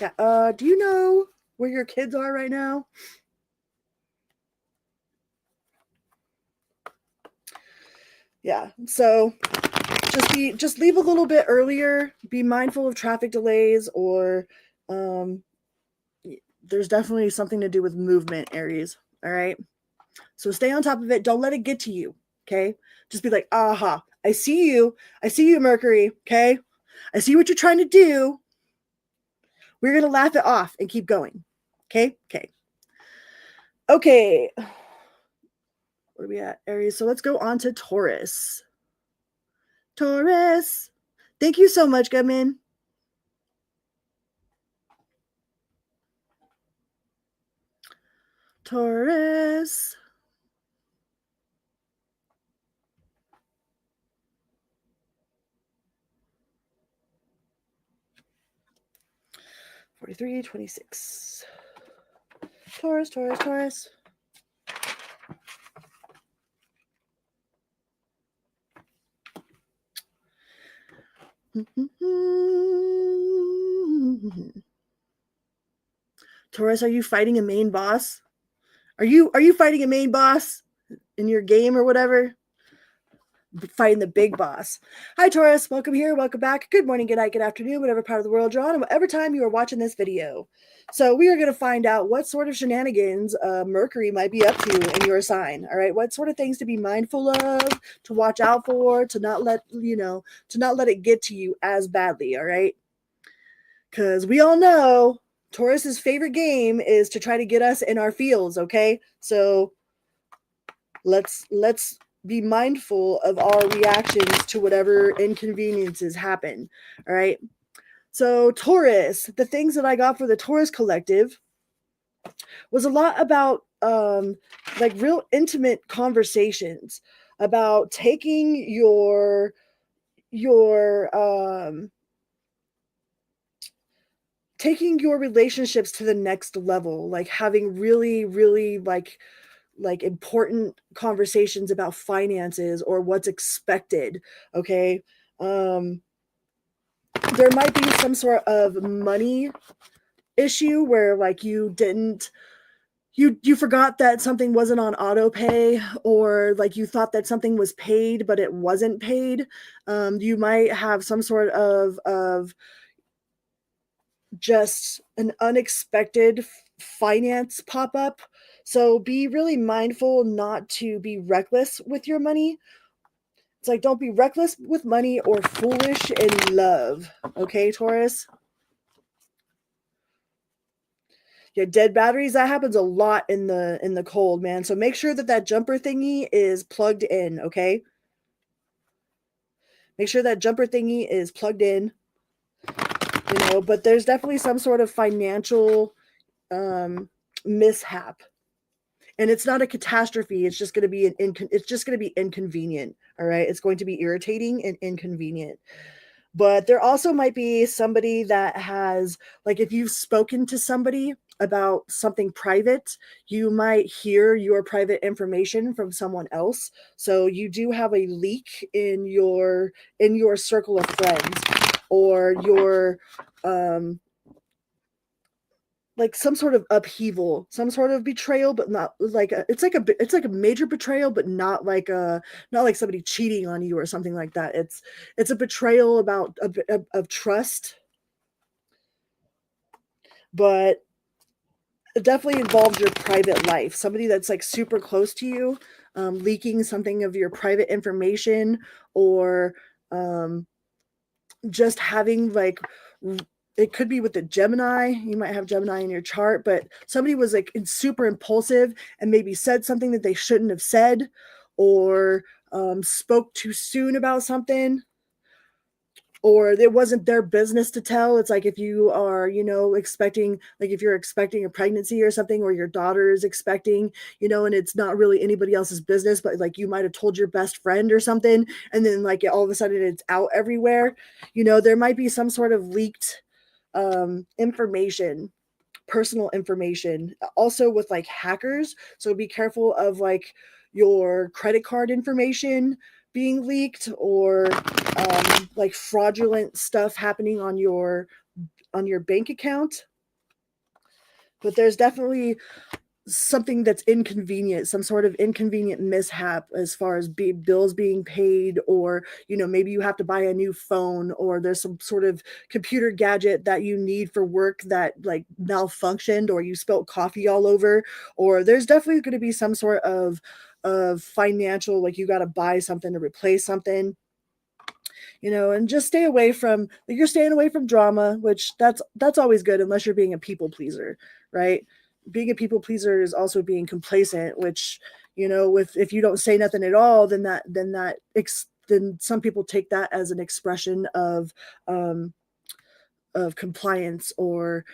Yeah, do you know where your kids are right now? Yeah, so just leave a little bit earlier. Be mindful of traffic delays, or there's definitely something to do with movement, Aries. All right. So stay on top of it. Don't let it get to you. Okay. Just be like, aha, I see you. I see you, Mercury. Okay. I see what you're trying to do. We're going to laugh it off and keep going. Okay. Okay. Okay. Where are we at, Aries? So let's go on to Taurus. Taurus. Thank you so much, Goodman. Taurus. $43, $26. Taurus, Taurus, Taurus. Taurus, are you fighting a main boss? Are you fighting a main boss in your game or whatever? Fighting the big boss. Hi, Taurus. Welcome here. Welcome back. Good morning, good night, good afternoon, whatever part of the world you're on, and whatever time you are watching this video. So we are going to find out what sort of shenanigans Mercury might be up to in your sign. All right, what sort of things to be mindful of, to watch out for, to not let it get to you as badly. All right, because we all know Taurus's favorite game is to try to get us in our fields. Okay, so let's be mindful of our reactions to whatever inconveniences happen. All right. So, Taurus, the things that I got for the Taurus collective was a lot about like real intimate conversations, about taking your taking your relationships to the next level, like having really, really like important conversations about finances or what's expected. Okay. There might be some sort of money issue where like you forgot that something wasn't on auto pay, or like you thought that something was paid but it wasn't paid. You might have some sort of just an unexpected finance pop up. So be really mindful not to be reckless with your money. It's like, don't be reckless with money or foolish in love. Okay, Taurus? Yeah, dead batteries, that happens a lot in the cold, man. So make sure that that jumper thingy is plugged in, okay? Make sure that jumper thingy is plugged in, but there's definitely some sort of financial mishap. And it's not a catastrophe. It's just going to be it's just going to be inconvenient, all right? It's going to be irritating and inconvenient. But there also might be somebody that has, like, if you've spoken to somebody about something private, you might hear your private information from someone else. So you do have a leak in your circle of friends, or your like some sort of upheaval, some sort of betrayal, but not like it's like a major betrayal, but not like somebody cheating on you or something like that. It's a betrayal about of trust, but it definitely involves your private life. Somebody that's like super close to you, leaking something of your private information, or just having like, it could be with the Gemini. You might have Gemini in your chart, but somebody was like super impulsive and maybe said something that they shouldn't have said, or spoke too soon about something, or it wasn't their business to tell. It's like if you are, expecting, like if you're expecting a pregnancy or something, or your daughter is expecting, and it's not really anybody else's business, but like you might have told your best friend or something, and then like all of a sudden it's out everywhere. There might be some sort of leaked information, personal information, also with like hackers. So be careful of like your credit card information being leaked, or like fraudulent stuff happening on your bank account. But there's definitely something that's inconvenient, some sort of inconvenient mishap as far as bills being paid, or maybe you have to buy a new phone, or there's some sort of computer gadget that you need for work that like malfunctioned, or you spilled coffee all over, or there's definitely going to be some sort of financial, like you got to buy something to replace something. And just stay away from, like, you're staying away from drama, which that's always good, unless you're being a people pleaser, right? Being a people pleaser is also being complacent, which, if you don't say nothing at all, then then some people take that as an expression of compliance, or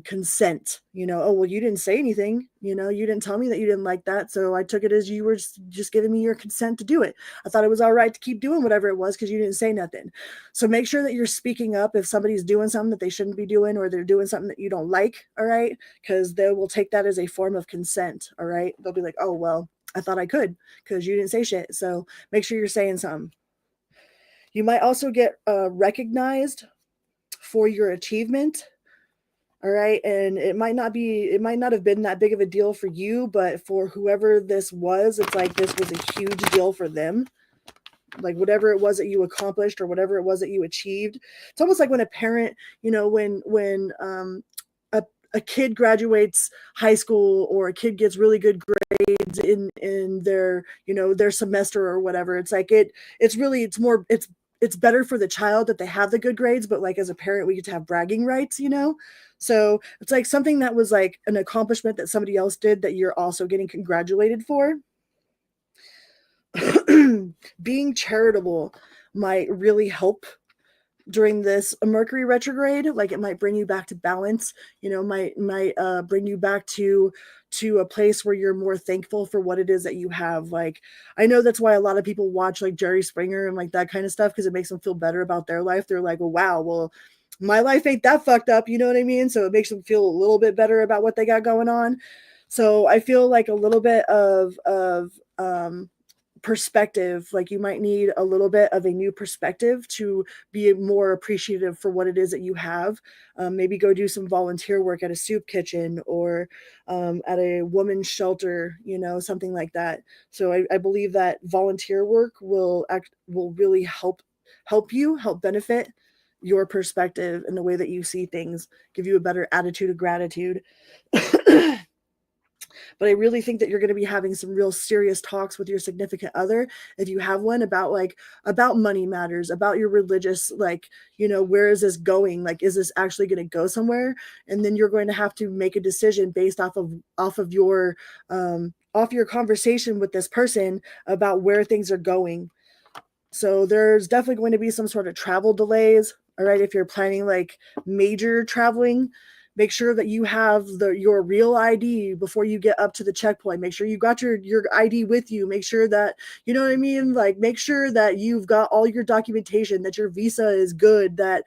consent. Oh, well, you didn't say anything, you didn't tell me that you didn't like that, so I took it as you were just giving me your consent to do it. I thought it was all right to keep doing whatever it was because you didn't say nothing. So make sure that you're speaking up if somebody's doing something that they shouldn't be doing, or they're doing something that you don't like, all right? Because they will take that as a form of consent, all right? They'll be like, oh, well, I thought I could because you didn't say shit. So make sure you're saying something. You might also get recognized for your achievement. All right. And it might not have been that big of a deal for you, but for whoever this was, it's like this was a huge deal for them. Like whatever it was that you accomplished, or whatever it was that you achieved. It's almost like when a parent, when a kid graduates high school, or a kid gets really good grades in their, their semester or whatever. It's like it's better for the child that they have the good grades, but like as a parent, we get to have bragging rights, So it's like something that was like an accomplishment that somebody else did that you're also getting congratulated for. Being charitable might really help during this Mercury retrograde. Like, it might bring you back to balance, might bring you back to a place where you're more thankful for what it is that you have. Like, I know that's why a lot of people watch like Jerry Springer and like that kind of stuff, because it makes them feel better about their life. They're like, well, wow, well, my life ain't that fucked up, you know what I mean? So it makes them feel a little bit better about what they got going on. So I feel like a little bit of perspective, like you might need a little bit of a new perspective to be more appreciative for what it is that you have. Maybe go do some volunteer work at a soup kitchen, or at a woman's shelter, something like that. So I believe that volunteer work will really help benefit your perspective and the way that you see things, give you a better attitude of gratitude. But I really think that you're going to be having some real serious talks with your significant other, if you have one, about money matters, about your religious, like, where is this going? Like, is this actually going to go somewhere? And then you're going to have to make a decision based off of your conversation with this person about where things are going. So there's definitely going to be some sort of travel delays. All right, if you're planning like major traveling, make sure that you have your real ID before you get up to the checkpoint. Make sure you got your ID with you. Make sure that, you know what I mean? Like, make sure that you've got all your documentation, that your visa is good, that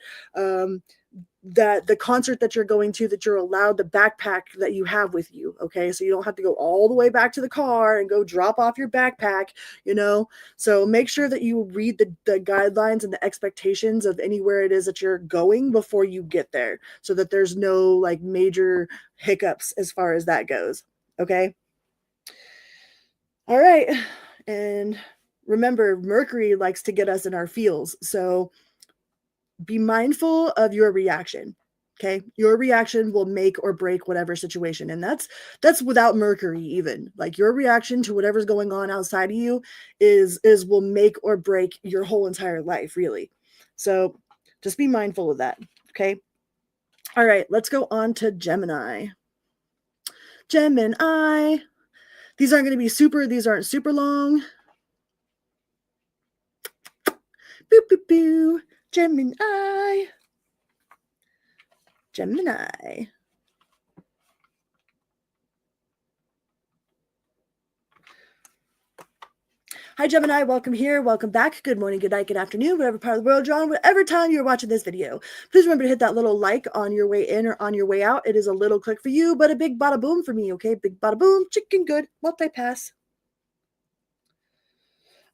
that the concert that you're going to, that you're allowed the backpack that you have with you. Okay, so you don't have to go all the way back to the car and go drop off your backpack, so make sure that you read the guidelines and the expectations of anywhere it is that you're going before you get there, so that there's no like major hiccups as far as that goes. Okay, all right. And remember, Mercury likes to get us in our feels, so be mindful of your reaction. Okay, your reaction will make or break whatever situation, and that's without Mercury. Even like, your reaction to whatever's going on outside of you is will make or break your whole entire life, really. So just be mindful of that. Okay, all right, let's go on to Gemini. These aren't super long. Boo boo boo. Gemini. Hi, Gemini. Welcome here. Welcome back. Good morning, good night, good afternoon, whatever part of the world you're on, whatever time you're watching this video. Please remember to hit that little like on your way in or on your way out. It is a little click for you, but a big bada boom for me, okay? Big bada boom, chicken good, multi-pass.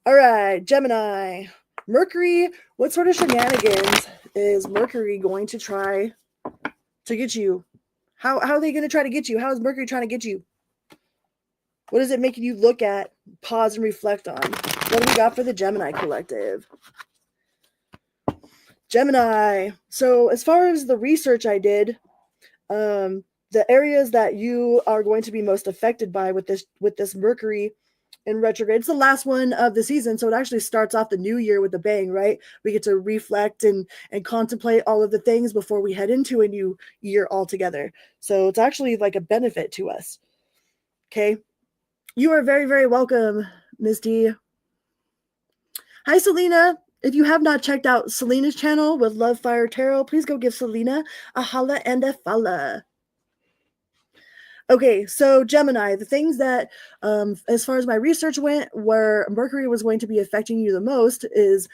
All right, Gemini. Mercury, what sort of shenanigans is Mercury going to try to get you? How are they going to try to get you? How is Mercury trying to get you? What is it making you look at, pause, and reflect on? What do we got for the Gemini collective? Gemini. So as far as the research I did, the areas that you are going to be most affected by with this Mercury in retrograde, it's the last one of the season, so it actually starts off the new year with a bang, right? We get to reflect and contemplate all of the things before we head into a new year altogether. So it's actually like a benefit to us. Okay. You are very, very welcome, Ms. D. Hi, Selena. If you have not checked out Selena's channel with Love Fire Tarot, please go give Selena a holla and a follow. Okay, so Gemini, the things that, as far as my research went, where Mercury was going to be affecting you the most is,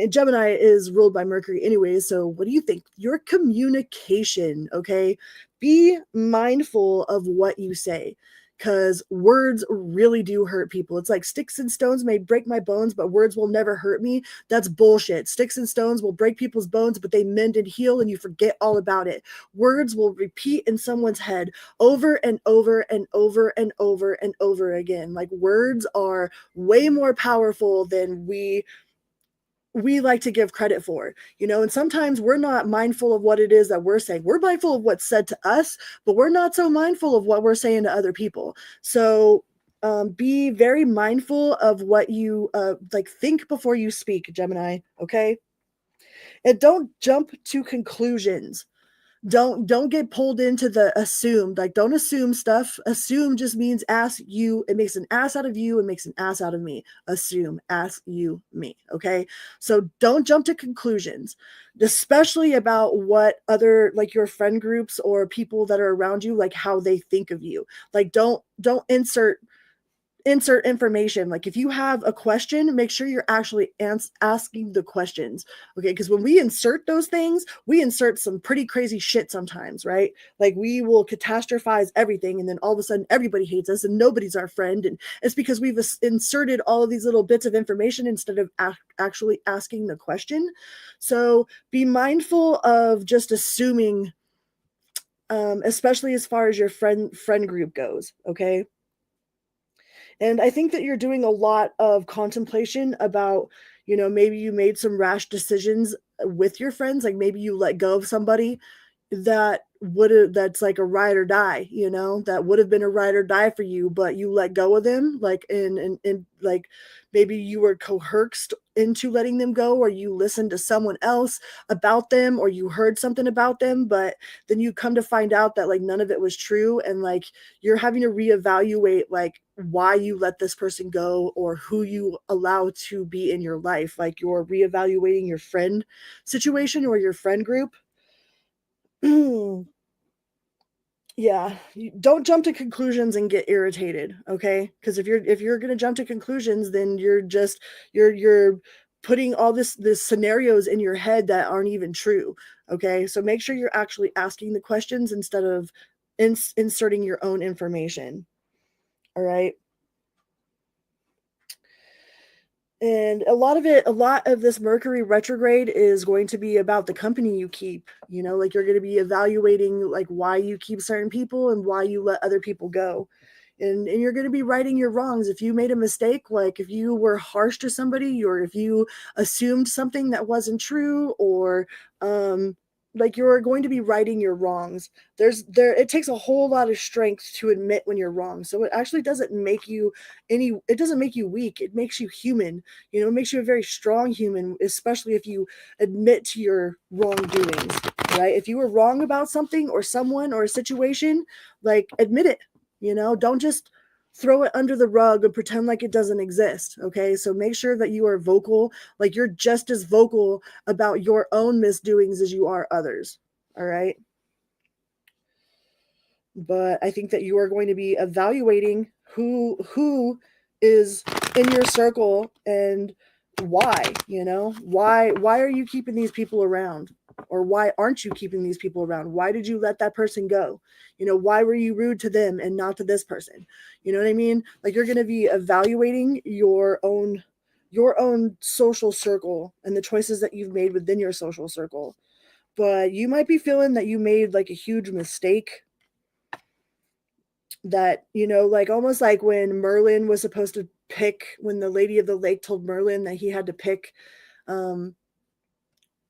Gemini is ruled by Mercury anyways, so what do you think? Your communication, okay? Be mindful of what you say, because words really do hurt people. It's like, sticks and stones may break my bones, but words will never hurt me. That's bullshit. Sticks and stones will break people's bones, but they mend and heal, and you forget all about it. Words will repeat in someone's head over and over and over and over and over again. Like, words are way more powerful than we like to give credit for, and sometimes we're not mindful of what it is that we're saying. We're mindful of what's said to us, but we're not so mindful of what we're saying to other people. So be very mindful of what you think before you speak, Gemini. Okay, and don't jump to conclusions. don't get pulled into the assumed. Like, don't assume stuff. Assume just means ask you. It makes an ass out of you. It makes an ass out of me. Assume, ask you, me. Okay. So don't jump to conclusions, especially about what other, like, your friend groups or people that are around you, like, how they think of you. Like, don't insert information. Like, if you have a question, make sure you're actually asking the questions. Okay, because when we insert those things, we insert some pretty crazy shit sometimes, right? Like, we will catastrophize everything, and then all of a sudden everybody hates us and nobody's our friend, and it's because we've inserted all of these little bits of information instead of actually asking the question. So be mindful of just assuming, especially as far as your friend group goes. Okay. And I think that you're doing a lot of contemplation about, maybe you made some rash decisions with your friends. Like, maybe you let go of somebody that's like a ride or die, that would have been a ride or die for you, but you let go of them. Like, in like, maybe you were coerced into letting them go, or you listened to someone else about them, or you heard something about them, but then you come to find out that, like, none of it was true, and, like, you're having to reevaluate, like, why you let this person go or who you allow to be in your life. Like, you're reevaluating your friend situation or your friend group. Yeah, don't jump to conclusions and get irritated, okay? Because if you're gonna jump to conclusions, then you're putting all this scenarios in your head that aren't even true. Okay, so make sure you're actually asking the questions instead of inserting your own information. All right. And a lot of this Mercury retrograde is going to be about the company you keep. Like, you're going to be evaluating, like, why you keep certain people and why you let other people go. And you're going to be righting your wrongs. If you made a mistake, like if you were harsh to somebody, or if you assumed something that wasn't true, or like, you're going to be righting your wrongs. It takes a whole lot of strength to admit when you're wrong. So it actually doesn't make you it doesn't make you weak. It makes you human. It makes you a very strong human, especially if you admit to your wrongdoings, right? If you were wrong about something or someone or a situation, like, admit it. Don't just throw it under the rug and pretend like it doesn't exist. Okay, so make sure that you are vocal. Like, you're just as vocal about your own misdoings as you are others. All right. But I think that you are going to be evaluating who is in your circle, and why are you keeping these people around, or why aren't you keeping these people around? Why did you let that person go? Why were you rude to them and not to this person? You know what I mean? Like, you're going to be evaluating your own social circle and the choices that you've made within your social circle. But you might be feeling that you made, like, a huge mistake, that, like, almost like when Merlin was supposed to pick, when the Lady of the Lake told Merlin that he had to pick, um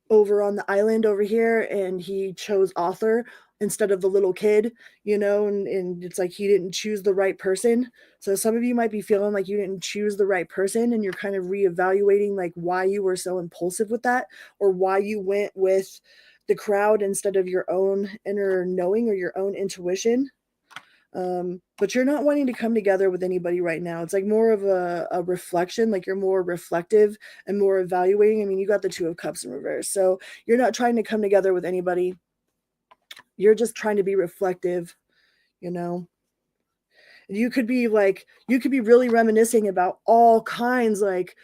over on the island over here, and he chose Arthur instead of the little kid. And it's like he didn't choose the right person. So some of you might be feeling like you didn't choose the right person, and you're kind of reevaluating, like, why you were so impulsive with that, or why you went with the crowd instead of your own inner knowing or your own intuition. But you're not wanting to come together with anybody right now. It's like more of a reflection, like, you're more reflective and more evaluating. I mean, you got the Two of Cups in reverse, so you're not trying to come together with anybody. You're just trying to be reflective. you know you could be really reminiscing about all kinds, like,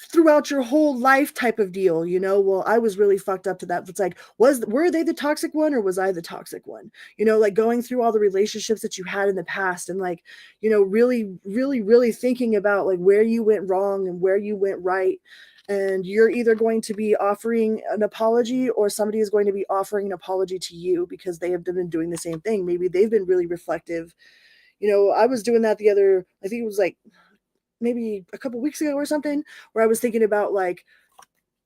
throughout your whole life type of deal. Well, I was really fucked up to that. It's like, were they the toxic one, or was I the toxic one? Like, going through all the relationships that you had in the past, and, like, really really really thinking about, like, where you went wrong and where you went right. And you're either going to be offering an apology, or somebody is going to be offering an apology to you, because they have been doing the same thing. Maybe they've been really reflective. I was doing that I think it was like maybe a couple weeks ago or something, where I was thinking about, like,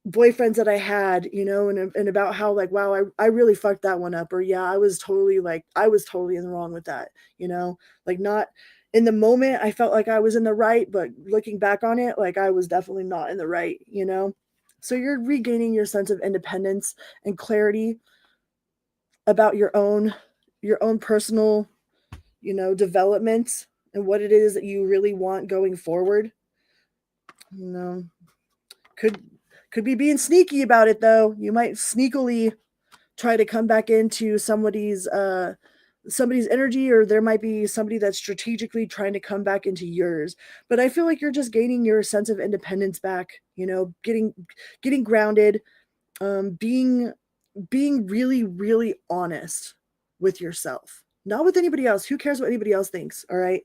boyfriends that I had, and about how, like, wow, I really fucked that one up. Or, yeah, I was totally in the wrong with that. Like, not in the moment I felt like I was in the right, but looking back on it, like, I was definitely not in the right. So you're regaining your sense of independence and clarity. about your own personal, development and what it is that you really want going forward. Could be being sneaky about it though. You might sneakily try to come back into somebody's energy, or there might be somebody that's strategically trying to come back into yours. But I feel like you're just gaining your sense of independence back, getting grounded, being really, really honest with yourself, not with anybody else. Who cares what anybody else thinks? All right.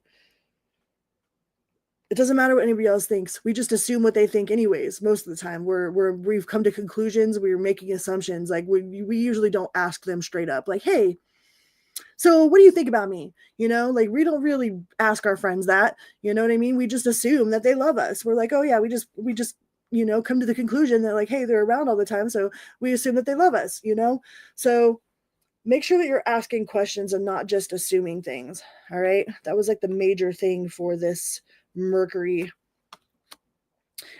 It doesn't matter what anybody else thinks. We just assume what they think anyways. Most of the time we've come to conclusions. We're making assumptions. Like we usually don't ask them straight up, like, hey, so what do you think about me? Like we don't really ask our friends that, you know what I mean? We just assume that they love us. We're like, oh yeah, we just come to the conclusion that, like, hey, they're around all the time, so we assume that they love us. So make sure that you're asking questions and not just assuming things. All right. That was like the major thing for this Mercury.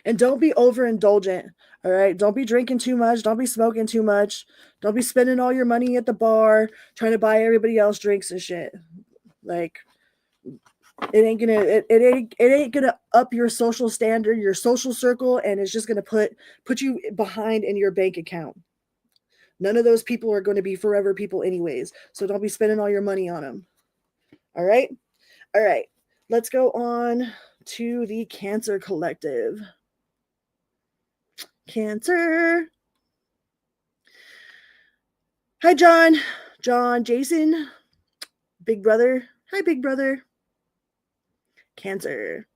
And don't be overindulgent. All right. Don't be drinking too much. Don't be smoking too much. Don't be spending all your money at the bar trying to buy everybody else drinks and shit. Like, it ain't gonna up your social standard, your social circle, and it's just gonna put you behind in your bank account. None of those people are going to be forever people anyways. So don't be spending all your money on them. All right. All right. Let's go on to the Cancer Collective. Cancer. Hi, John. Jason. Big brother. Hi, big brother. Cancer.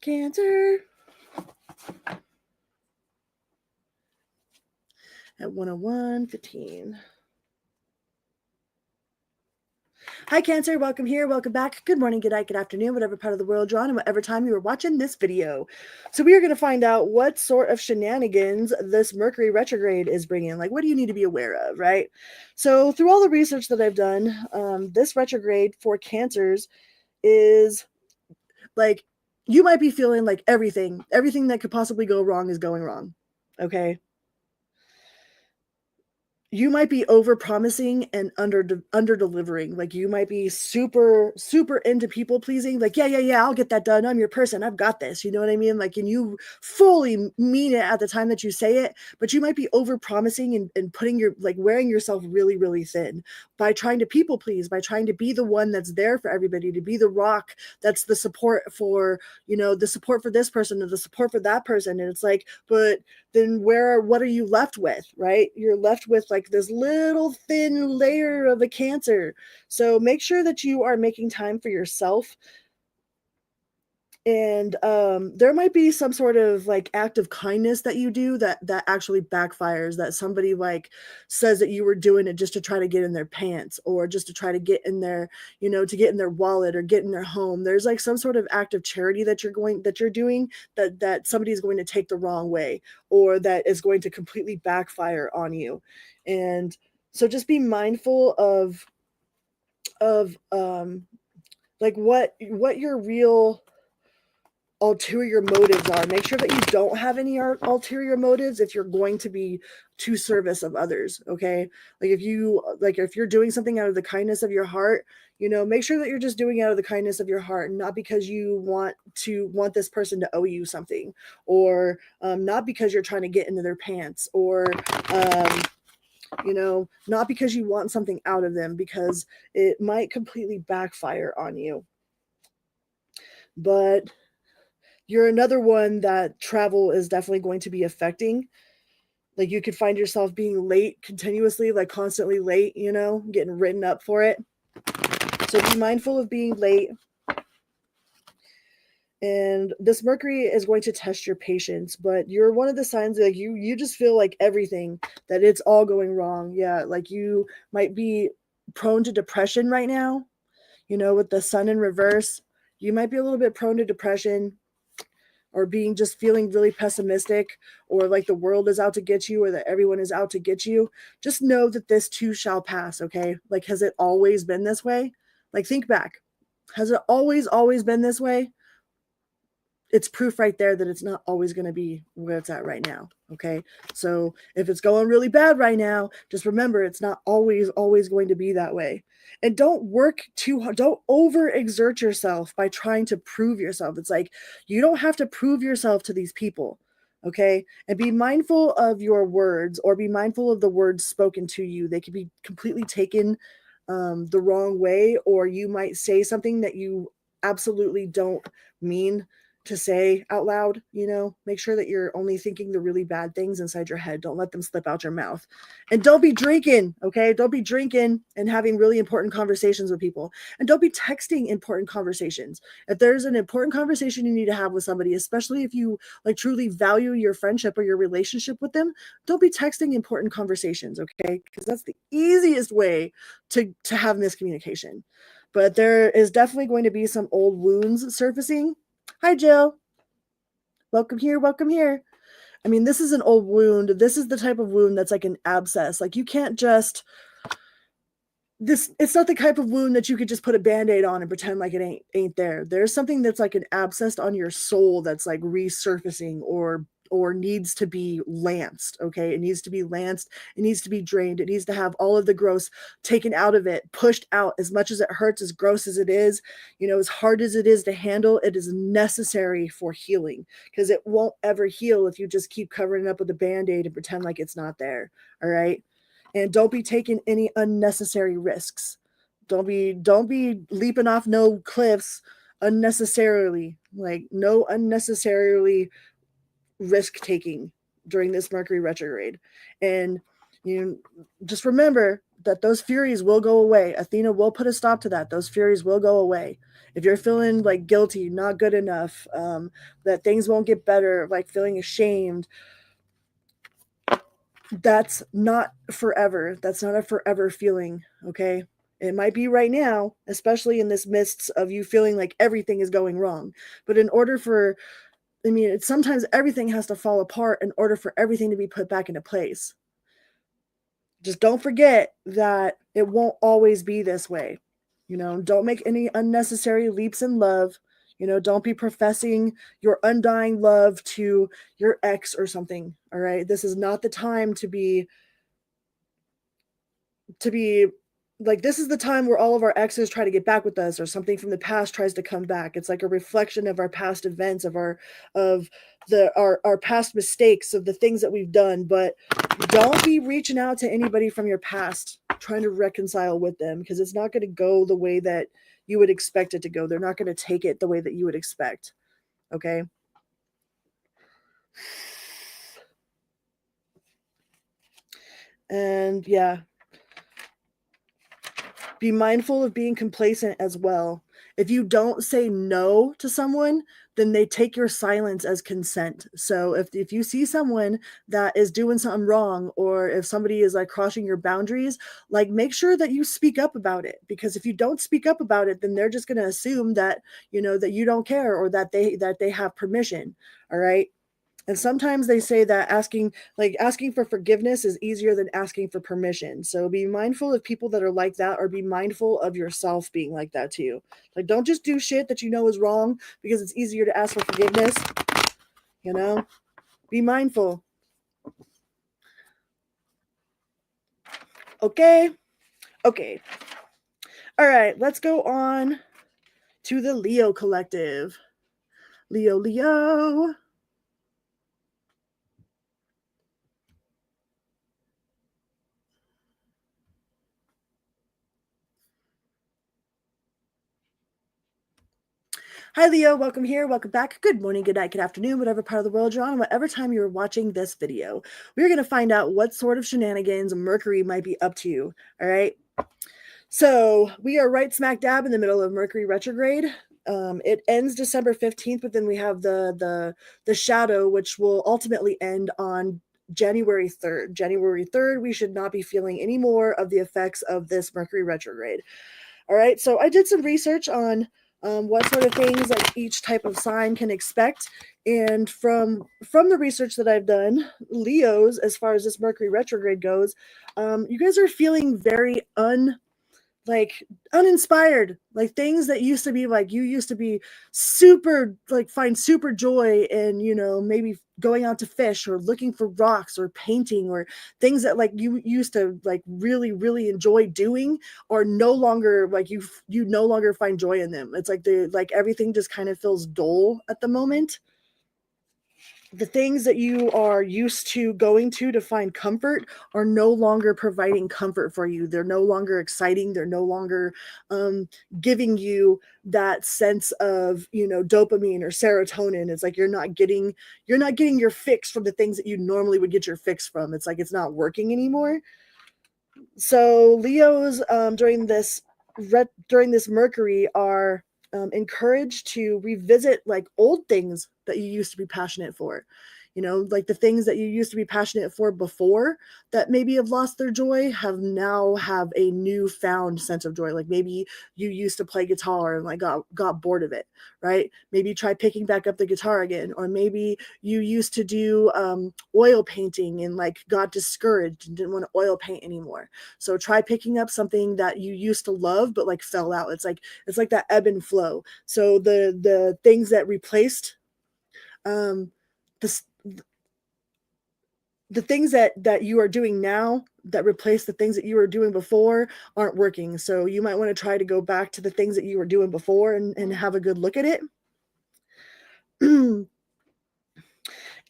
Cancer. At 101:15. Hi, Cancer. Welcome here. Welcome back. Good morning, good night, good afternoon, whatever part of the world you're on, and whatever time you are watching this video. So we are going to find out what sort of shenanigans this Mercury retrograde is bringing. Like, what do you need to be aware of, right? So through all the research that I've done, this retrograde for Cancers is like, you might be feeling like everything that could possibly go wrong is going wrong. Okay. You might be over promising and under delivering. Like, you might be super into people pleasing, like, yeah, I'll get that done, I'm your person, I've got this, you know what I mean? Like, and you fully mean it at the time that you say it, but you might be over promising and putting your, like, wearing yourself really, really thin by trying to people please, by trying to be the one that's there for everybody, to be the rock that's the support for, the support for this person or the support for that person. And it's like, but then what are you left with, right? You're left with like this little thin layer of a Cancer. So make sure that you are making time for yourself. And there might be some sort of like act of kindness that you do that actually backfires, that somebody like says that you were doing it just to try to get in their pants, or just to try to get in their, to get in their wallet or get in their home. There's like some sort of act of charity that you're doing that somebody's going to take the wrong way, or that is going to completely backfire on you. And so just be mindful of like what your real ulterior motives are. Make sure that you don't have any ulterior motives if you're going to be to service of others. Okay. Like, if you're doing something out of the kindness of your heart, make sure that you're just doing it out of the kindness of your heart, not because you want this person to owe you something, or not because you're trying to get into their pants, or not because you want something out of them, because it might completely backfire on you. But you're another one that travel is definitely going to be affecting. Like, you could find yourself being late continuously, like constantly late, getting written up for it. So be mindful of being late. And this Mercury is going to test your patience, but you're one of the signs that, like, you just feel like everything, that it's all going wrong. Yeah, like you might be prone to depression right now, with the sun in reverse. You might be a little bit prone to depression, or just feeling really pessimistic, or like the world is out to get you, or that everyone is out to get you. Just know that this too shall pass, okay? Like, has it always been this way? Like, think back. Has it always been this way? it's proof right there that it's not always going to be where it's at right now. Okay. So if it's going really bad right now, just remember it's not always going to be that way. And don't work too hard. Don't overexert yourself by trying to prove yourself. It's like, you don't have to prove yourself to these people. Okay. And be mindful of your words, or be mindful of the words spoken to you. They can be completely taken the wrong way, or you might say something that you absolutely don't mean to say out loud. Make sure that you're only thinking the really bad things inside your head. Don't let them slip out your mouth. And don't be drinking. Okay. Don't be drinking and having really important conversations with people. And don't be texting important conversations. If there's an important conversation you need to have with somebody, especially if you like truly value your friendship or your relationship with them, don't be texting important conversations. Okay. Because that's the easiest way to have miscommunication. But there is definitely going to be some old wounds surfacing. Hi, Jill. Welcome here. Welcome here. I mean, this is an old wound. This is the type of wound that's like an abscess. Like, you can't just, it's not the type of wound that you could just put a Band-Aid on and pretend like it ain't there. There's something that's like an abscess on your soul that's like resurfacing or needs to be lanced. Okay. It needs to be lanced. It needs to be drained. It needs to have all of the gross taken out of it, pushed out. As much as it hurts, as gross as it is, as hard as it is to handle, it is necessary for healing, because it won't ever heal if you just keep covering it up with a Band-Aid and pretend like it's not there. All right. And don't be taking any unnecessary risks. Don't be leaping off no cliffs unnecessarily. Like, no unnecessarily risk taking during this Mercury retrograde. And just remember that those furies will go away. Athena will put a stop to that. Those furies will go away. If you're feeling like guilty, not good enough, that things won't get better, like feeling ashamed, that's not forever. That's not a forever feeling. Okay. It might be right now, especially in this midst of you feeling like everything is going wrong. But in order for, sometimes everything has to fall apart in order for everything to be put back into place. Just don't forget that it won't always be this way. Don't make any unnecessary leaps in love. Don't be professing your undying love to your ex or something. All right. This is not the time to be like, this is the time where all of our exes try to get back with us, or something from the past tries to come back. It's like a reflection of our past events, of our past mistakes, of the things that we've done. But don't be reaching out to anybody from your past trying to reconcile with them, because it's not going to go the way that you would expect it to go. They're not going to take it the way that you would expect. Okay. And yeah, be mindful of being complacent as well. If you don't say no to someone, then they take your silence as consent. So if you see someone that is doing something wrong, or if somebody is like crossing your boundaries, like, make sure that you speak up about it. Because if you don't speak up about it, then they're just going to assume that, that you don't care, or that they have permission. All right. And sometimes they say that asking for forgiveness is easier than asking for permission. So be mindful of people that are like that, or be mindful of yourself being like that too. Like, don't just do shit that you know is wrong because it's easier to ask for forgiveness. Be mindful. Okay. Okay. All right. Let's go on to the Leo collective. Leo. Hi, Leo. Welcome here. Welcome back. Good morning, good night, good afternoon, whatever part of the world you're on, whatever time you're watching this video. We're going to find out what sort of shenanigans Mercury might be up to. All right. So we are right smack dab in the middle of Mercury retrograde. It ends December 15th, but then we have the shadow, which will ultimately end on January 3rd. January 3rd, we should not be feeling any more of the effects of this Mercury retrograde. All right. So I did some research on what sort of things like each type of sign can expect. And from the research that I've done, Leos, as far as this Mercury retrograde goes, you guys are feeling very like uninspired, like things that used to be like you used to be super like find super joy in, you know, maybe going out to fish or looking for rocks or painting or things that like you used to like really enjoy doing, or no longer like you no longer find joy in them. It's like the like everything just kind of feels dull at the moment. The things that you are used to going to find comfort are no longer providing comfort for you. They're no longer exciting. They're no longer giving you that sense of, you know, dopamine or serotonin. It's like you're not getting your fix from the things that you normally would get your fix from. It's like it's not working anymore. So Leos during this Mercury are encouraged to revisit like old things that you used to be passionate for. You know, like the things that you used to be passionate for before that maybe have lost their joy have a newfound sense of joy. Like maybe you used to play guitar and like got bored of it, right? Maybe try picking back up the guitar again, or maybe you used to do oil painting and like got discouraged and didn't want to oil paint anymore. So try picking up something that you used to love but like fell out. It's like that ebb and flow. So the things that replaced um the the things that you are doing now that replace the things that you were doing before aren't working. So you might want to try to go back to the things that you were doing before and have a good look at it.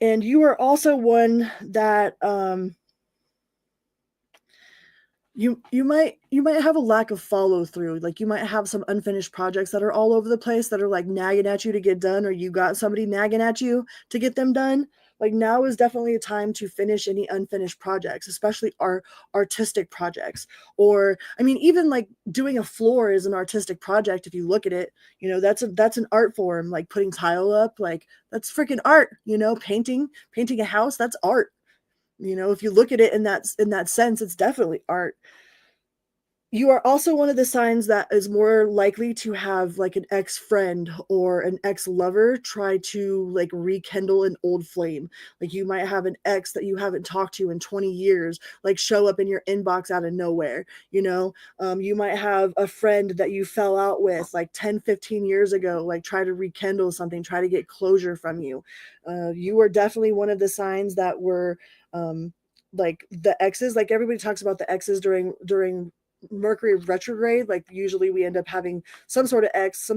And you are also one that you might have a lack of follow through. Like you might have some unfinished projects that are all over the place that are like nagging at you to get done, or you got somebody nagging at you to get them done. Like now is definitely a time to finish any unfinished projects, especially artistic projects. Or I mean, even like doing a floor is an artistic project if you look at it. You know, that's an art form. Like putting tile up, like that's freaking art. You know, painting a house, that's art. You know, if you look at it in that sense, it's definitely art. You are also one of the signs that is more likely to have like an ex-friend or an ex-lover try to like rekindle an old flame. Like you might have an ex that you haven't talked to in 20 years, like show up in your inbox out of nowhere, you know? You might have a friend that you fell out with like 10-15 years ago, like try to rekindle something, try to get closure from you. You are definitely one of the signs that were like the exes. Like everybody talks about the exes during Mercury retrograde. Like usually we end up having some sort of ex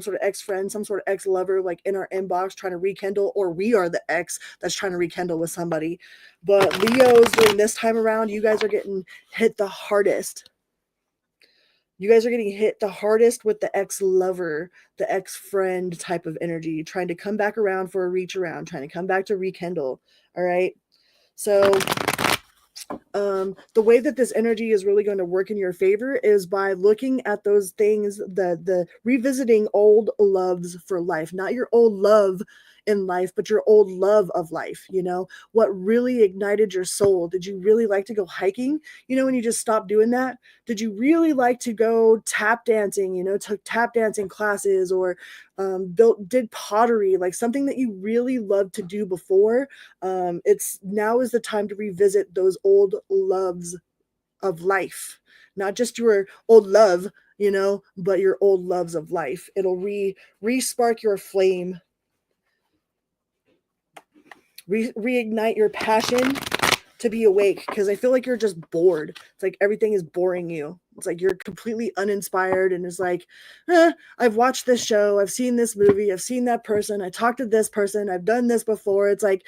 friend, some sort of ex lover like in our inbox trying to rekindle, or we are the ex that's trying to rekindle with somebody. But Leos, during this time around, you guys are getting hit the hardest. You guys are getting hit the hardest with the ex lover, the ex friend type of energy, trying to come back around for a reach around, trying to come back to rekindle. All right. So the way that this energy is really going to work in your favor is by looking at those things, the revisiting old loves for life, not your old love in life, but your old love of life. You know, what really ignited your soul? Did you really like to go hiking? You know, when you just stopped doing that? Did you really like to go tap dancing? You know, took tap dancing classes, or did pottery, like something that you really loved to do before. It's now is the time to revisit those old loves of life, not just your old love, you know, but your old loves of life. It'll re-spark your flame, reignite your passion to be awake, because I feel like you're just bored. It's like everything is boring you. It's like you're completely uninspired, and it's like, I've watched this show, I've seen this movie, I've seen that person, I talked to this person, I've done this before. It's like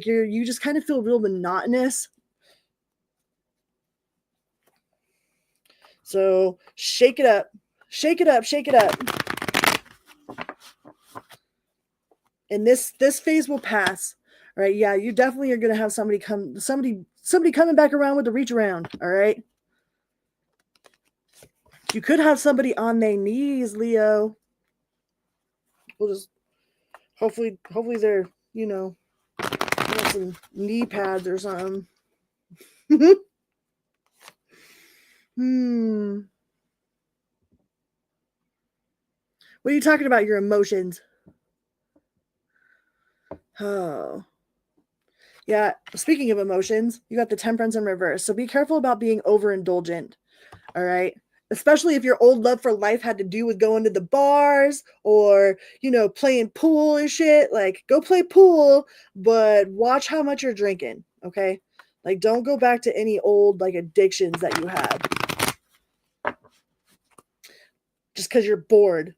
you just kind of feel real monotonous. So shake it up, shake it up, shake it up. And this phase will pass. All right. Yeah, you definitely are gonna have somebody coming back around with the reach around. All right. You could have somebody on their knees, Leo. We'll just hopefully they're, you know, some knee pads or something. Hmm. What are you talking about? Your emotions. Oh. Yeah. Speaking of emotions, you got the temperance in reverse. So be careful about being overindulgent. All right. especially if your old love for life had to do with going to the bars or, playing pool and shit. Like, go play pool, but watch how much you're drinking, okay? Like, don't go back to any old, like, addictions that you had just because you're bored.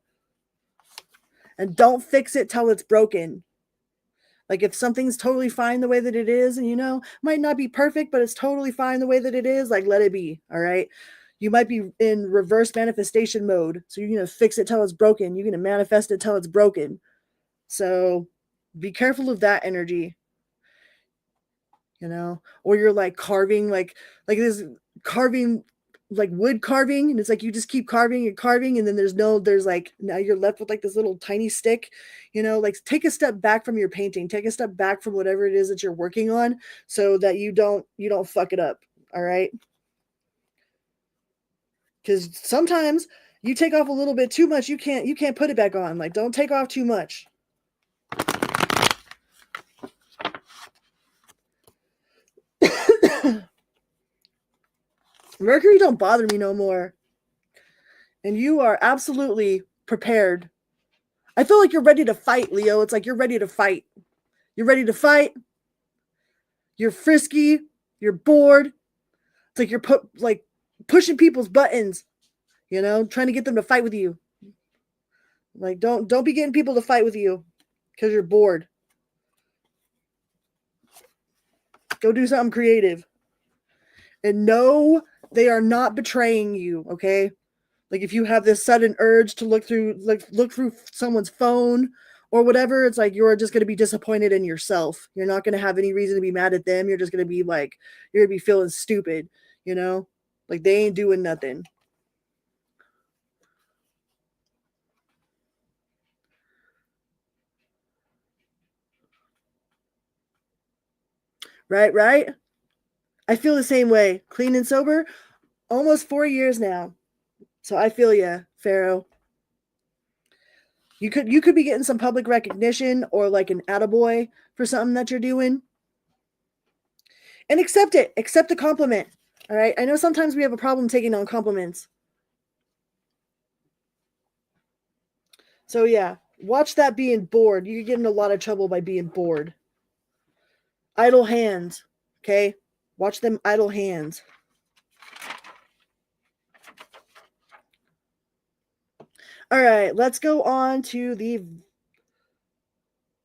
And don't fix it till it's broken. Like, if something's totally fine the way that it is, and might not be perfect, but it's totally fine the way that it is, like, let it be, all right? You might be in reverse manifestation mode. So you're going to fix it till it's broken. You're going to manifest it till it's broken. So be careful of that energy, or you're like carving, like this carving, like wood carving. And it's like, you just keep carving and carving. And then there's like, now you're left with like this little tiny stick, like take a step back from your painting, take a step back from whatever it is that you're working on so that you don't fuck it up. All right. Because sometimes you take off a little bit too much, you can't put it back on. Like, don't take off too much. Mercury don't bother me no more. And you are absolutely prepared. I feel like you're ready to fight, Leo. It's like you're ready to fight. You're ready to fight. You're frisky. You're bored. It's like you're pushing people's buttons, trying to get them to fight with you. Like, don't be getting people to fight with you because you're bored. Go do something creative. And no, they are not betraying you, okay? Like, if you have this sudden urge to look through someone's phone or whatever, it's like you're just going to be disappointed in yourself. You're not going to have any reason to be mad at them. You're just going to be like, you're going to be feeling stupid, like they ain't doing nothing. Right? I feel the same way. Clean and sober, almost 4 years now. So I feel ya, Pharaoh. You could be getting some public recognition or like an attaboy for something that you're doing. And accept it. Accept the compliment. All right. I know sometimes we have a problem taking on compliments. So yeah, watch that being bored. You get in a lot of trouble by being bored. Idle hands. Okay. Watch them idle hands. All right. Let's go on to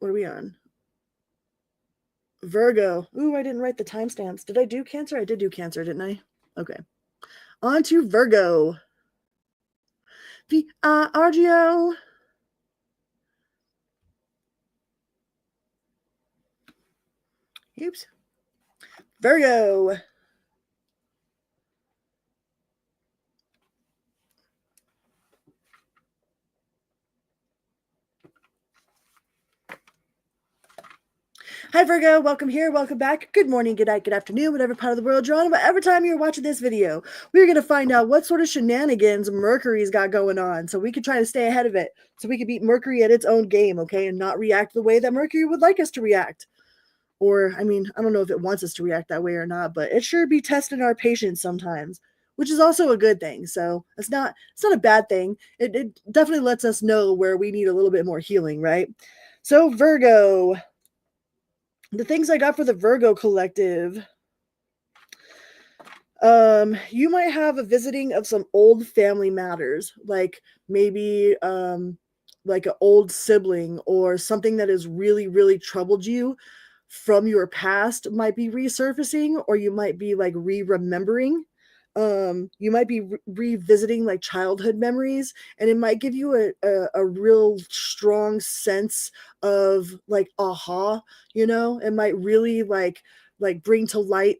what are we on? Virgo. Ooh, I didn't write the timestamps. Did I do Cancer? I did do Cancer, didn't I? Okay. On to Virgo. Virgo. Oops. Virgo. Hi, Virgo. Welcome here. Welcome back. Good morning, good night, good afternoon, whatever part of the world you're on, whatever time you're watching this video. We're going to find out what sort of shenanigans Mercury's got going on so we can try to stay ahead of it, so we can beat Mercury at its own game, okay, and not react the way that Mercury would like us to react. Or, I mean, I don't know if it wants us to react that way or not, but it sure be testing our patience sometimes, which is also a good thing. So it's not a bad thing. It definitely lets us know where we need a little bit more healing, right? So Virgo, the things I got for the Virgo collective. You might have a visiting of some old family matters, like maybe like an old sibling or something that has really, really troubled you from your past might be resurfacing, or you might be like remembering. You might be revisiting like childhood memories, and it might give you a real strong sense of like aha, it might really like bring to light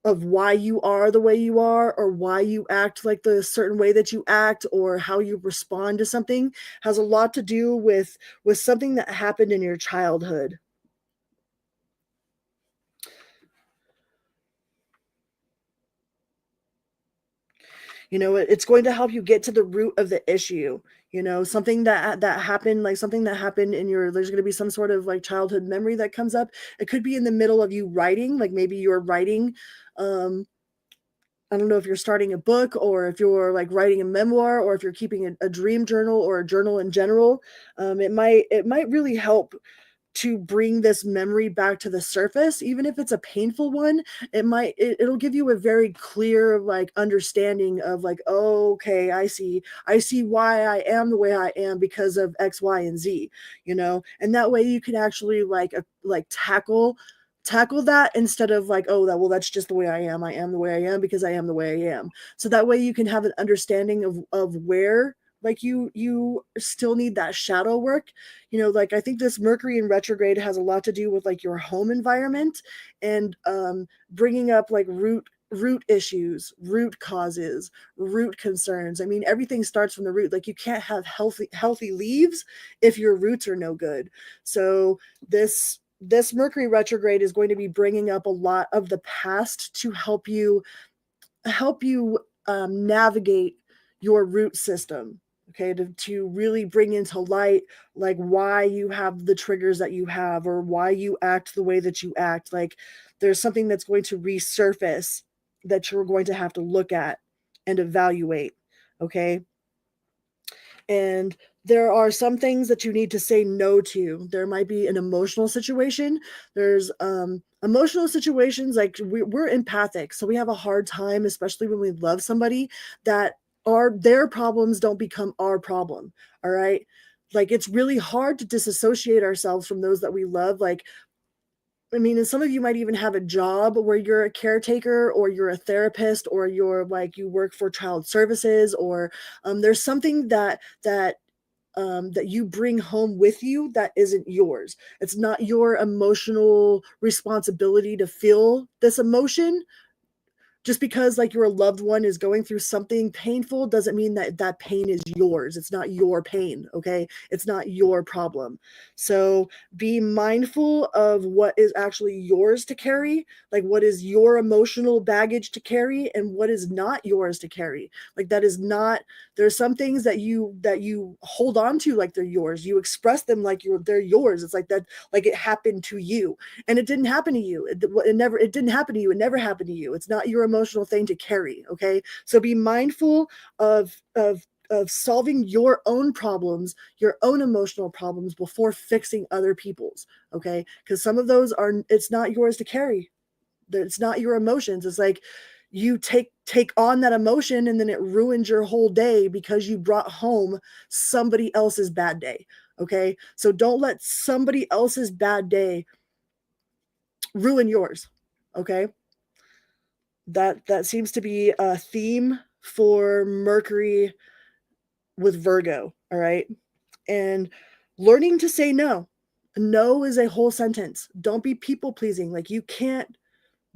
of why you are the way you are, or why you act like the certain way that you act, or how you respond to something. Has a lot to do with something that happened in your childhood. It's going to help you get to the root of the issue. Something that happened, like something that happened in there's going to be some sort of like childhood memory that comes up. It could be in the middle of you writing, like maybe you're writing I don't know if you're starting a book or if you're like writing a memoir or if you're keeping a dream journal or a journal in general. It might really help to bring this memory back to the surface, even if it's a painful one. It'll give you a very clear like understanding of like, oh, okay, I see why I am the way I am because of X, Y, and Z, and that way you can actually like tackle that instead of like, oh, that's just the way I am the way I am because I am the way I am. So that way you can have an understanding of where like you still need that shadow work. Like I think this Mercury in retrograde has a lot to do with like your home environment and bringing up like root issues, root causes, root concerns. I mean, everything starts from the root. Like you can't have healthy leaves if your roots are no good. So this Mercury retrograde is going to be bringing up a lot of the past to help you navigate your root system. Okay, to really bring into light like why you have the triggers that you have or why you act the way that you act. Like there's something that's going to resurface that you're going to have to look at and evaluate. Okay. And there are some things that you need to say no to. There might be an emotional situation. There's emotional situations like we're empathic, so we have a hard time, especially when we love somebody, that their problems don't become our problem. All right. Like it's really hard to disassociate ourselves from those that we love. Like, I mean, and some of you might even have a job where you're a caretaker or you're a therapist or you're like you work for child services or there's something that you bring home with you that isn't yours. It's not your emotional responsibility to feel this emotion. Just because like your loved one is going through something painful doesn't mean that pain is yours. It's not your pain. Okay. It's not your problem. So be mindful of what is actually yours to carry, like what is your emotional baggage to carry and what is not yours to carry. Like that is not, there's some things that you hold on to like they're yours. You express them like they're yours. It's like that, like it happened to you and it didn't happen to you. It didn't happen to you. It never happened to you. It's not your emotional thing to carry. Okay. So be mindful of solving your own problems, your own emotional problems before fixing other people's. Okay. Because some of those it's not yours to carry. It's not your emotions. It's like you take on that emotion and then it ruins your whole day because you brought home somebody else's bad day. Okay. So don't let somebody else's bad day ruin yours. Okay. That seems to be a theme for Mercury with Virgo. All right. And learning to say no. No is a whole sentence. Don't be people pleasing. Like you can't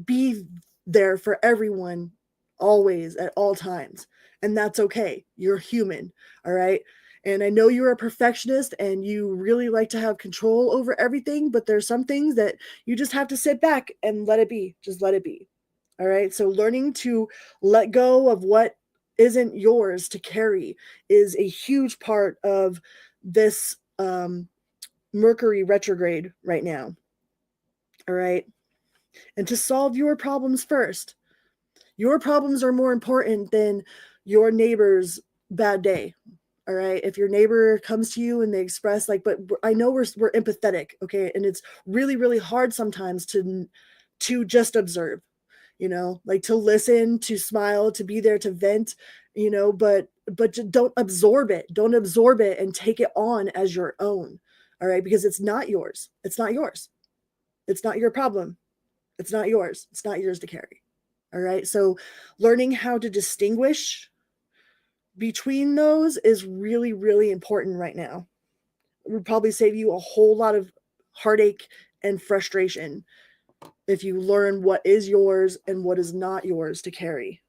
be there for everyone always at all times. And that's okay. You're human. All right. And I know you're a perfectionist and you really like to have control over everything, but there's some things that you just have to sit back and let it be. Just let it be. All right. So learning to let go of what isn't yours to carry is a huge part of this Mercury retrograde right now. All right. And to solve your problems first. Your problems are more important than your neighbor's bad day. All right. If your neighbor comes to you and they express like, but I know we're empathetic. Okay. And it's really, really hard sometimes to just observe, like to listen, to smile, to be there, to vent, but don't absorb it. Don't absorb it and take it on as your own. All right. Because it's not yours. It's not yours. It's not your problem. It's not yours. It's not yours to carry. All right. So learning how to distinguish between those is really, really important right now. It would probably save you a whole lot of heartache and frustration if you learn what is yours and what is not yours to carry.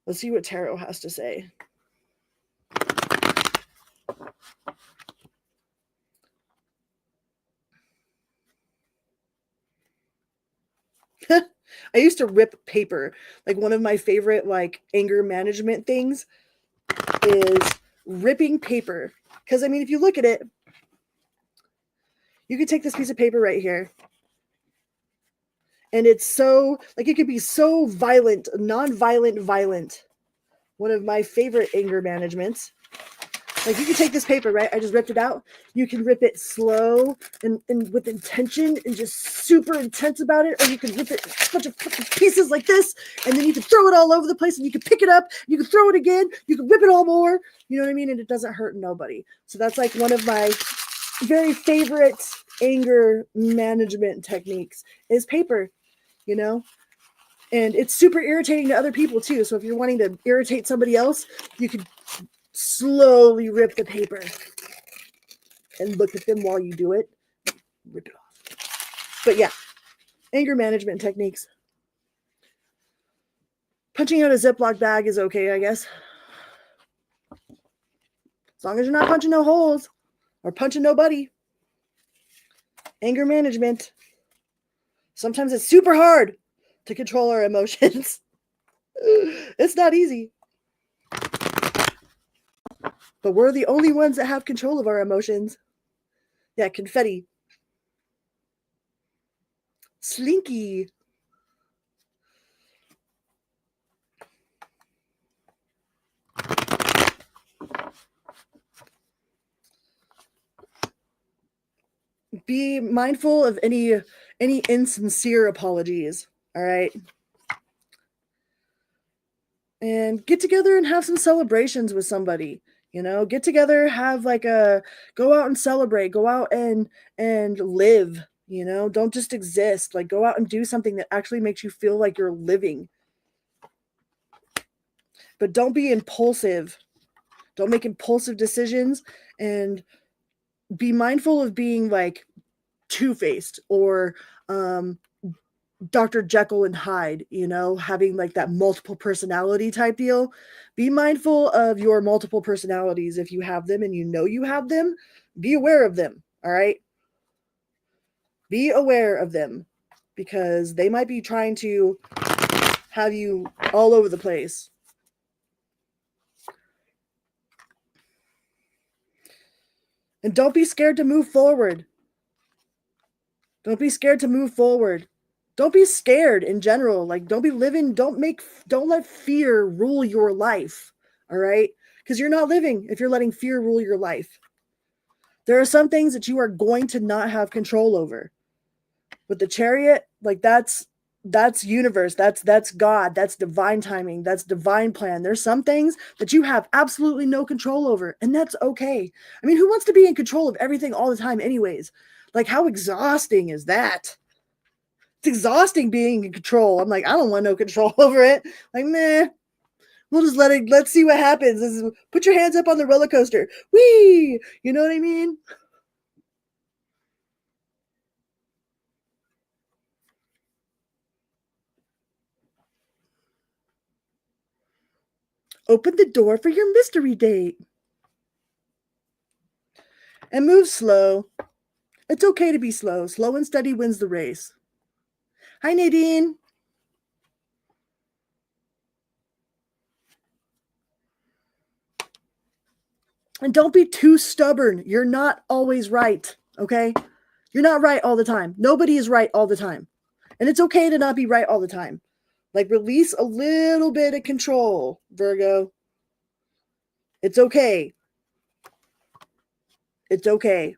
Let's see what tarot has to say. I used to rip paper. Like one of my favorite like anger management things is ripping paper. Because I mean, if you look at it, you could take this piece of paper right here And it's so, like, it could be so violent, non-violent, violent. One of my favorite anger managements. Like, you can take this paper, right? I just ripped it out. You can rip it slow and with intention and just super intense about it. Or you can rip it in a bunch of pieces like this, and then you can throw it all over the place, and you can pick it up. You can throw it again. You can rip it all more. You know what I mean? And it doesn't hurt nobody. So that's like one of my very favorite anger management techniques is paper, you know? And it's super irritating to other people too. So if you're wanting to irritate somebody else, you could slowly rip the paper and look at them while you do it. Rip it off. But yeah, anger management techniques. Punching out a Ziploc bag is okay, I guess. As long as you're not punching no holes or punching nobody. Anger management. Sometimes it's super hard to control our emotions. It's not easy. But we're the only ones that have control of our emotions. Yeah, confetti. Slinky. Be mindful of any insincere apologies, all right? And get together and have some celebrations with somebody. You know, get together, have like go out and celebrate, go out and live, you know, don't just exist. Like, go out and do something that actually makes you feel like you're living. But don't be impulsive. Don't make impulsive decisions, and be mindful of being like two-faced or Dr. Jekyll and Hyde, you know, having like that multiple personality type deal. Be mindful of your multiple personalities if you have them and you know you have them. Be aware of them, all right? Be aware of them, because they might be trying to have you all over the place. And don't be scared to move forward. Don't be scared to move forward. Don't be scared in general. Like, don't let fear rule your life. All right? Because you're not living if you're letting fear rule your life. There are some things that you are going to not have control over. With the Chariot, like, that's universe, that's God, that's divine timing, that's divine plan. There's some things that you have absolutely no control over, and that's okay. I mean, who wants to be in control of everything all the time anyways? Like, how exhausting is that? It's exhausting being in control. I'm like, I don't want no control over it. Like, meh. We'll just let's see what happens. Put your hands up on the roller coaster. Whee! You know what I mean? Open the door for your mystery date. And move slow. It's okay to be slow. Slow and steady wins the race. Hi, Nadine. And don't be too stubborn. You're not always right, okay? You're not right all the time. Nobody is right all the time. And it's okay to not be right all the time. Like, release a little bit of control, Virgo. It's okay. It's okay.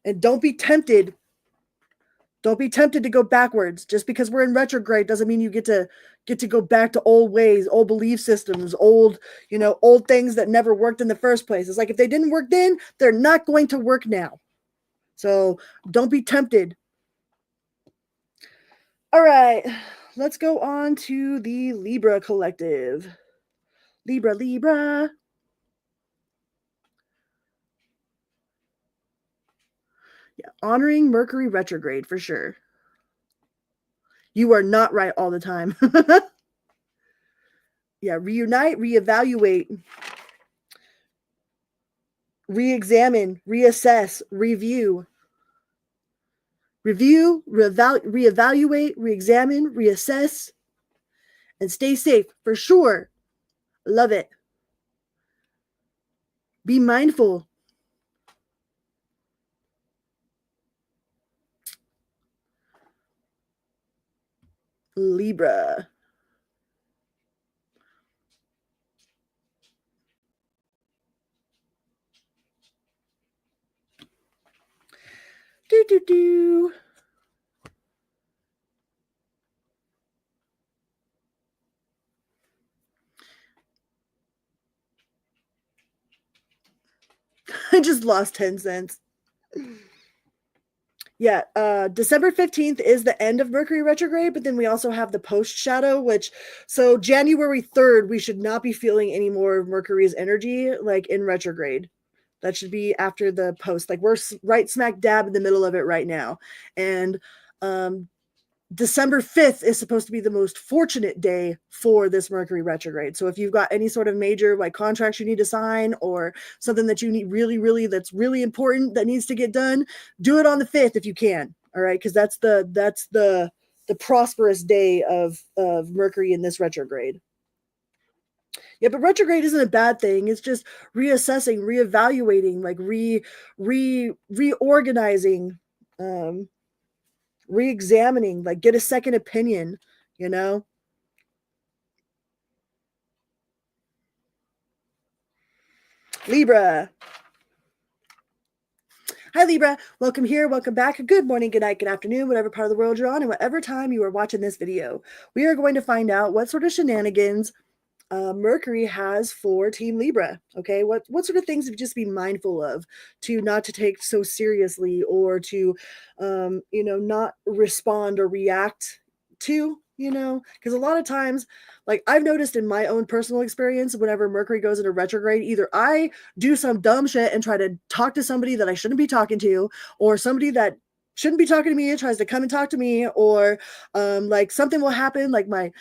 And don't be tempted. Don't be tempted to go backwards. Just because we're in retrograde doesn't mean you get to go back to old ways, old belief systems, old things that never worked in the first place. It's like, if they didn't work then, they're not going to work now. So don't be tempted. All right, let's go on to the Libra collective. Libra. Yeah, honoring Mercury retrograde for sure. You are not right all the time. Yeah, reunite, reevaluate, re-examine, reassess, review, reevaluate, re-examine, reassess, and stay safe for sure. Love it. Be mindful. Libra. Do do do. I just lost 10 cents. Yeah, December 15th is the end of Mercury retrograde, but then we also have the post shadow, which, so January 3rd, we should not be feeling any more of Mercury's energy, like in retrograde. That should be after the post. Like we're right smack dab in the middle of it right now. And December 5th is supposed to be the most fortunate day for this Mercury retrograde. So if you've got any sort of major like contracts you need to sign or something that you need really that's really important that needs to get done, do it on the 5th if you can. All right, because that's the prosperous day of Mercury in this retrograde. Yeah, but retrograde isn't a bad thing. It's just reassessing, reevaluating, like reorganizing, re-examining, like get a second opinion, you know. Libra. Hi Libra, welcome here, welcome back. Good morning, good night, good afternoon, whatever part of the world you're on and whatever time you are watching this video. We are going to find out what sort of shenanigans Mercury has for Team Libra. Okay, what sort of things to just be mindful of, to not to take so seriously, or to not respond or react to, because a lot of times, like I've noticed in my own personal experience, whenever Mercury goes into retrograde, either I do some dumb shit and try to talk to somebody that I shouldn't be talking to, or somebody that shouldn't be talking to me and tries to come and talk to me, or like something will happen, like like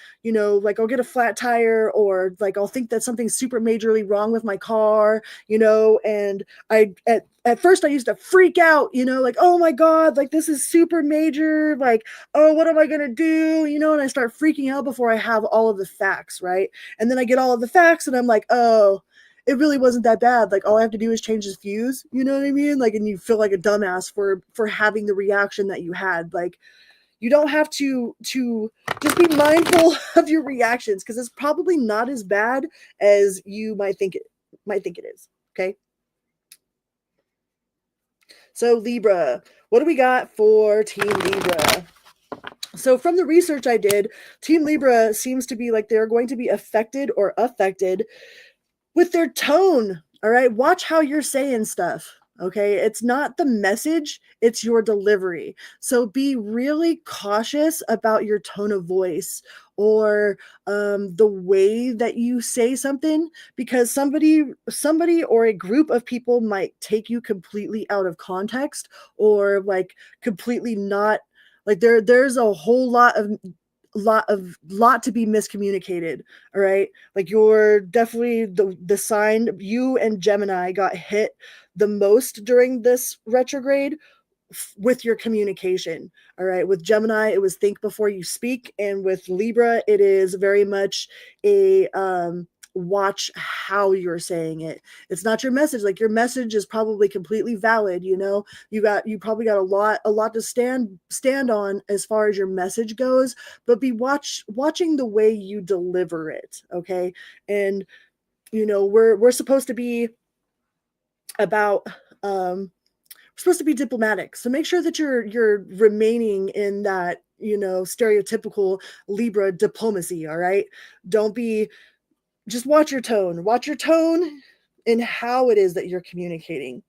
I'll get a flat tire, or like I'll think that something's super majorly wrong with my car, and at first I used to freak out, like, oh my God, like this is super major, like, oh, what am I going to do? And I start freaking out before I have all of the facts, right? And then I get all of the facts and I'm like, oh, it really wasn't that bad. Like all I have to do is change his fuse. You know what I mean? Like, and you feel like a dumbass for having the reaction that you had. Like, you don't have to just be mindful of your reactions, because it's probably not as bad as you might think it is. Okay. So Libra, what do we got for Team Libra? So from the research I did, Team Libra seems to be like they're going to be affected with their tone. All right. Watch how you're saying stuff. Okay. It's not the message, it's your delivery. So be really cautious about your tone of voice, or the way that you say something, because somebody or a group of people might take you completely out of context, or like completely not, like there's a whole lot to be miscommunicated. All right, like you're definitely the sign, you and Gemini got hit the most during this retrograde with your communication. All right, with Gemini it was think before you speak, and with Libra it is very much a watch how you're saying it. It's not your message. Like your message is probably completely valid. You probably got a lot to stand on as far as your message goes, but be watching the way you deliver it. Okay. And we're supposed to be about supposed to be diplomatic. So make sure that you're remaining in that, stereotypical Libra diplomacy. All right. Don't be, just watch your tone. Watch your tone and how it is that you're communicating,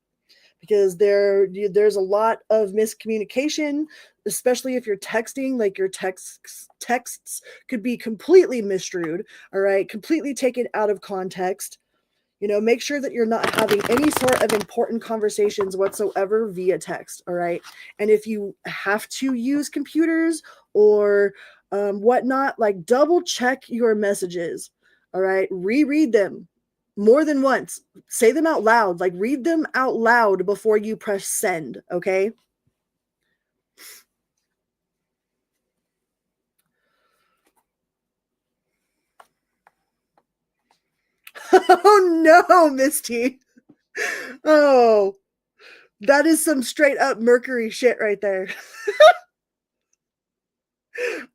because there's a lot of miscommunication, especially if you're texting. Like your texts could be completely misstrued. All right. Completely taken out of context. Make sure that you're not having any sort of important conversations whatsoever via text. All right. And if you have to use computers or whatnot, like double check your messages. All right. Reread them more than once. Say them out loud. Like read them out loud before you press send. Okay. Oh no, Misty. Oh, that is some straight up Mercury shit right there.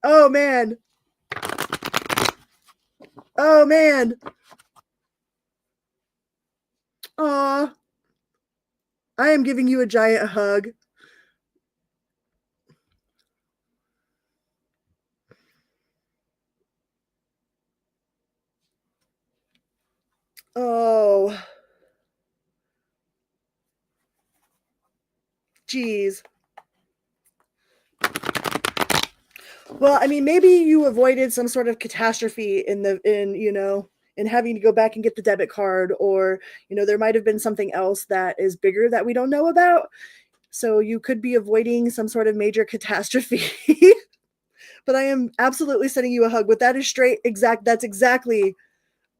Oh man. Oh man. Aw. I am giving you a giant hug. Oh. Geez. Well, I mean, maybe you avoided some sort of catastrophe in having to go back and get the debit card, or there might have been something else that is bigger that we don't know about. So you could be avoiding some sort of major catastrophe. But I am absolutely sending you a hug. But that is that's exactly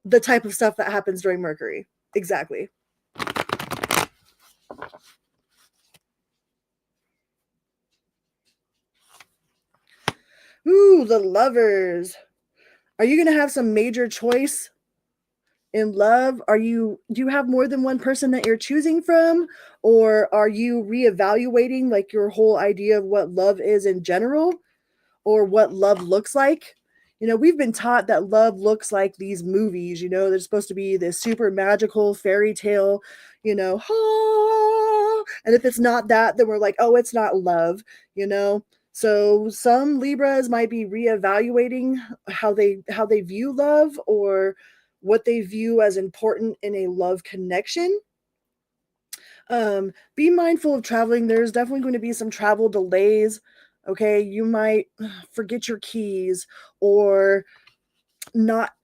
the type of stuff that happens during Mercury. Exactly. Ooh, the lovers. Are you going to have some major choice in love? Do you have more than one person that you're choosing from, or are you reevaluating like your whole idea of what love is in general, or what love looks like? We've been taught that love looks like these movies, they're supposed to be this super magical fairy tale, and if it's not that, then we're like, oh, it's not love, you know. So some Libras might be reevaluating how they view love, or what they view as important in a love connection. Be mindful of traveling. There's definitely going to be some travel delays. Okay, you might forget your keys, or not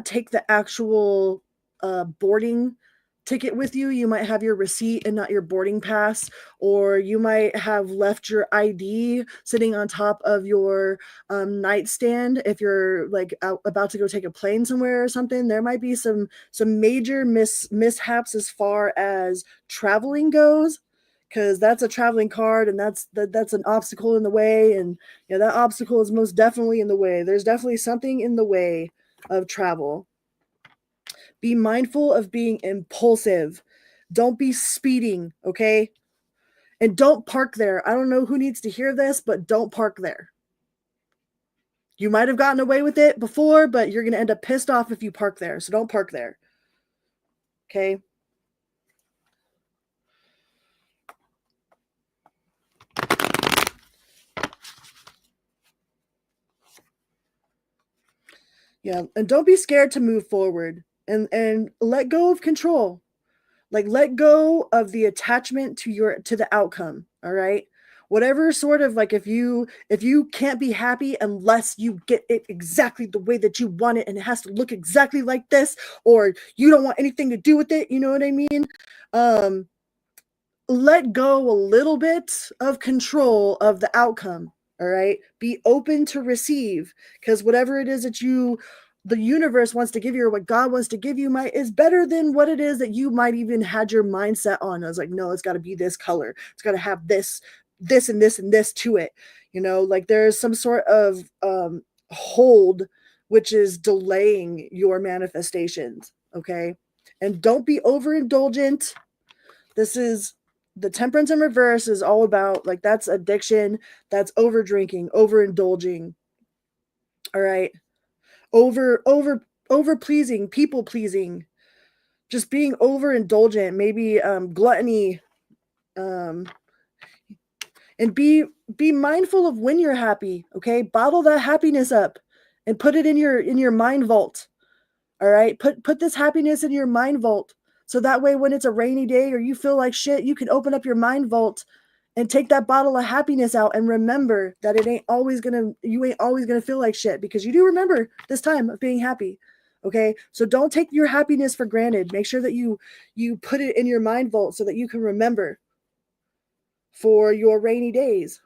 take the actual boarding ticket with you. You might have your receipt and not your boarding pass, or you might have left your ID sitting on top of your nightstand if you're like about to go take a plane somewhere or something. There might be some major mishaps as far as traveling goes, because that's a traveling card, and that's an obstacle in the way. And that obstacle is most definitely in the way. There's definitely something in the way of travel. Be mindful of being impulsive. Don't be speeding, okay? And don't park there. I don't know who needs to hear this, but don't park there. You might have gotten away with it before, but you're going to end up pissed off if you park there. So don't park there. Okay? Yeah, and don't be scared to move forward, and let go of control. Like, let go of the attachment to the outcome. All right, whatever sort of, like, if you can't be happy unless you get it exactly the way that you want it, and it has to look exactly like this, or you don't want anything to do with it, you know what I mean? um let go a little bit of control of the outcome. All right, be open to receive, because whatever it is that the universe wants to give you, or what God wants to give you, might is better than what it is that you might even had your mindset on. I was like, no, it's got to be this color, it's got to have this and this and this to it. Like, there's some sort of hold, which is delaying your manifestations. Okay, and don't be overindulgent. This is the temperance in reverse is all about, like, that's addiction, that's over drinking, overindulging. All right, over pleasing, people pleasing, just being overindulgent, maybe gluttony. um and be mindful of when you're happy. Okay, bottle that happiness up and put it in your mind vault. All right, put this happiness in your mind vault, so that way when it's a rainy day or you feel like shit, you can open up your mind vault and take that bottle of happiness out, and remember that you ain't always gonna feel like shit, because you do remember this time of being happy. Okay, so don't take your happiness for granted. Make sure that you put it in your mind vault so that you can remember for your rainy days.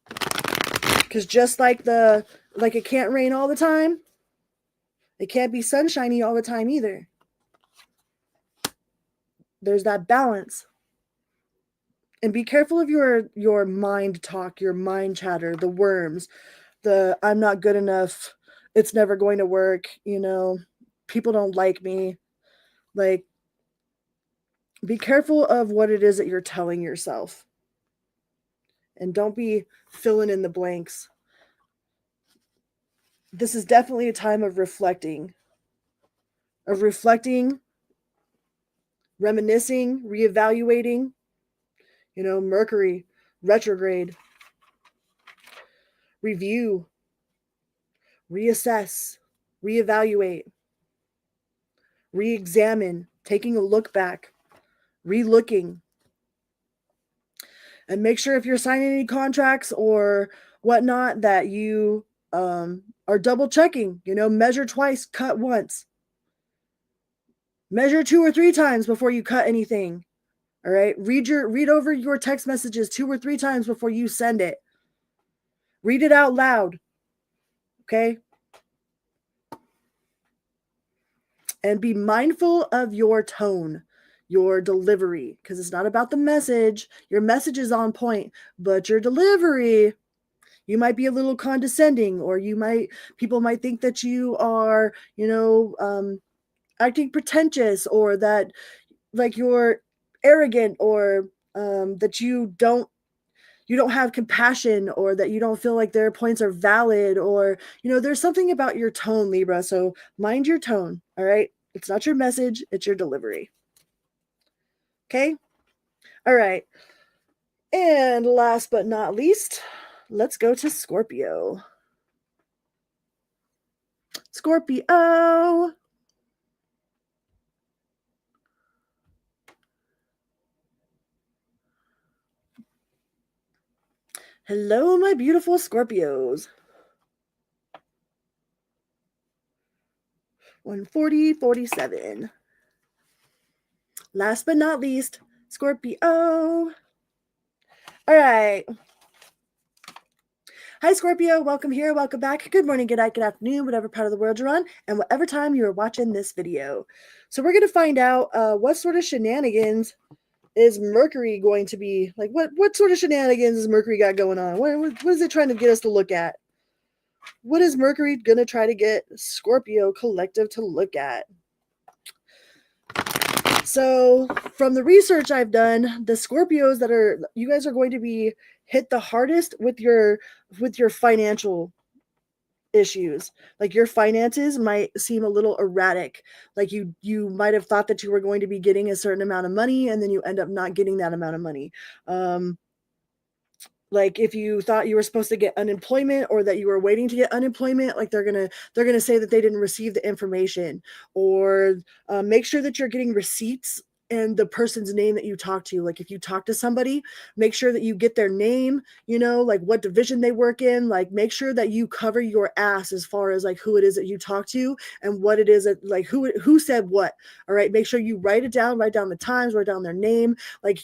Because just like it can't rain all the time, it can't be sunshiny all the time either. There's that balance. And be careful of your mind talk, your mind chatter, the worms, the I'm not good enough, it's never going to work, people don't like me. Like, be careful of what it is that you're telling yourself. And don't be filling in the blanks. This is definitely a time of reflecting, reminiscing, reevaluating. Mercury retrograde, review, reassess, reevaluate, re-examine, taking a look back, re-looking. And make sure if you're signing any contracts or whatnot that you are double checking. Measure twice, cut once. Measure 2 or 3 times before you cut anything. All right. Read over your text messages 2 or 3 times before you send it. Read it out loud. Okay. And be mindful of your tone, your delivery, because it's not about the message. Your message is on point, but your delivery, you might be a little condescending, or people might think that you are, acting pretentious, or that like you're arrogant, or that you don't have compassion, or that you don't feel like their points are valid, or there's something about your tone, Libra. So mind your tone. All right, it's not your message, it's your delivery. Okay. All right. And last but not least, let's go to Scorpio. Hello, my beautiful Scorpios. 140-47. Last but not least, Scorpio. All right. Hi, Scorpio. Welcome here. Welcome back. Good morning, good night, good afternoon, whatever part of the world you're on, and whatever time you're watching this video. So we're going to find out what sort of shenanigans is Mercury going to be. Like, what sort of shenanigans has Mercury got going on? What is it trying to get us to look at? What is Mercury going to try to get Scorpio collective to look at? So from the research I've done, the Scorpios you guys are going to be hit the hardest with your financial issues. Like, your finances might seem a little erratic. Like, you might have thought that you were going to be getting a certain amount of money, and then you end up not getting that amount of money. Like, if you thought you were supposed to get unemployment, or that you were waiting to get unemployment, like they're gonna say that they didn't receive the information. Or make sure that you're getting receipts and the person's name that you talk to. Like, if you talk to somebody, make sure that you get their name, like what division they work in. Like, make sure that you cover your ass as far as like who it is that you talk to, and what it is that, like, who said what. All right, make sure you write down the times, write down their name. Like,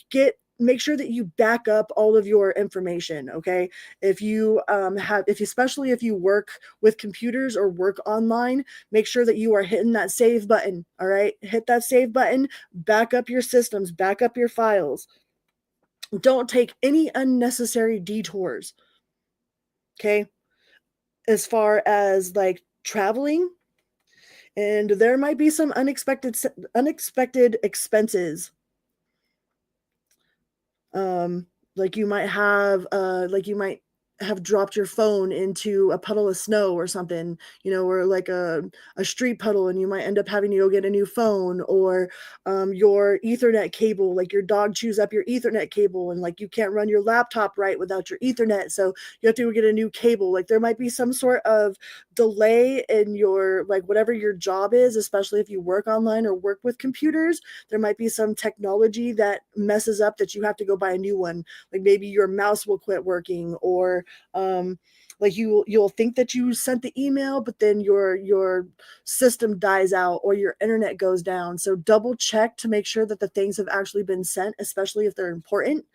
make sure that you back up all of your information. Okay. If you especially if you work with computers or work online, make sure that you are hitting that save button. All right. Hit that save button, back up your systems, back up your files. Don't take any unnecessary detours. Okay. As far as like traveling, and there might be some unexpected expenses. Like you might have dropped your phone into a puddle of snow or something, or like a street puddle, and you might end up having to go get a new phone. Or your Ethernet cable, like your dog chews up your Ethernet cable, and like you can't run your laptop right without your Ethernet, so you have to go get a new cable. Like, there might be some sort of delay in your, like, whatever your job is, especially if you work online or work with computers. There might be some technology that messes up that you have to go buy a new one. Like, maybe your mouse will quit working, or like you'll think that you sent the email, but then your system dies out, or your internet goes down. So double check to make sure that the things have actually been sent, especially if they're important.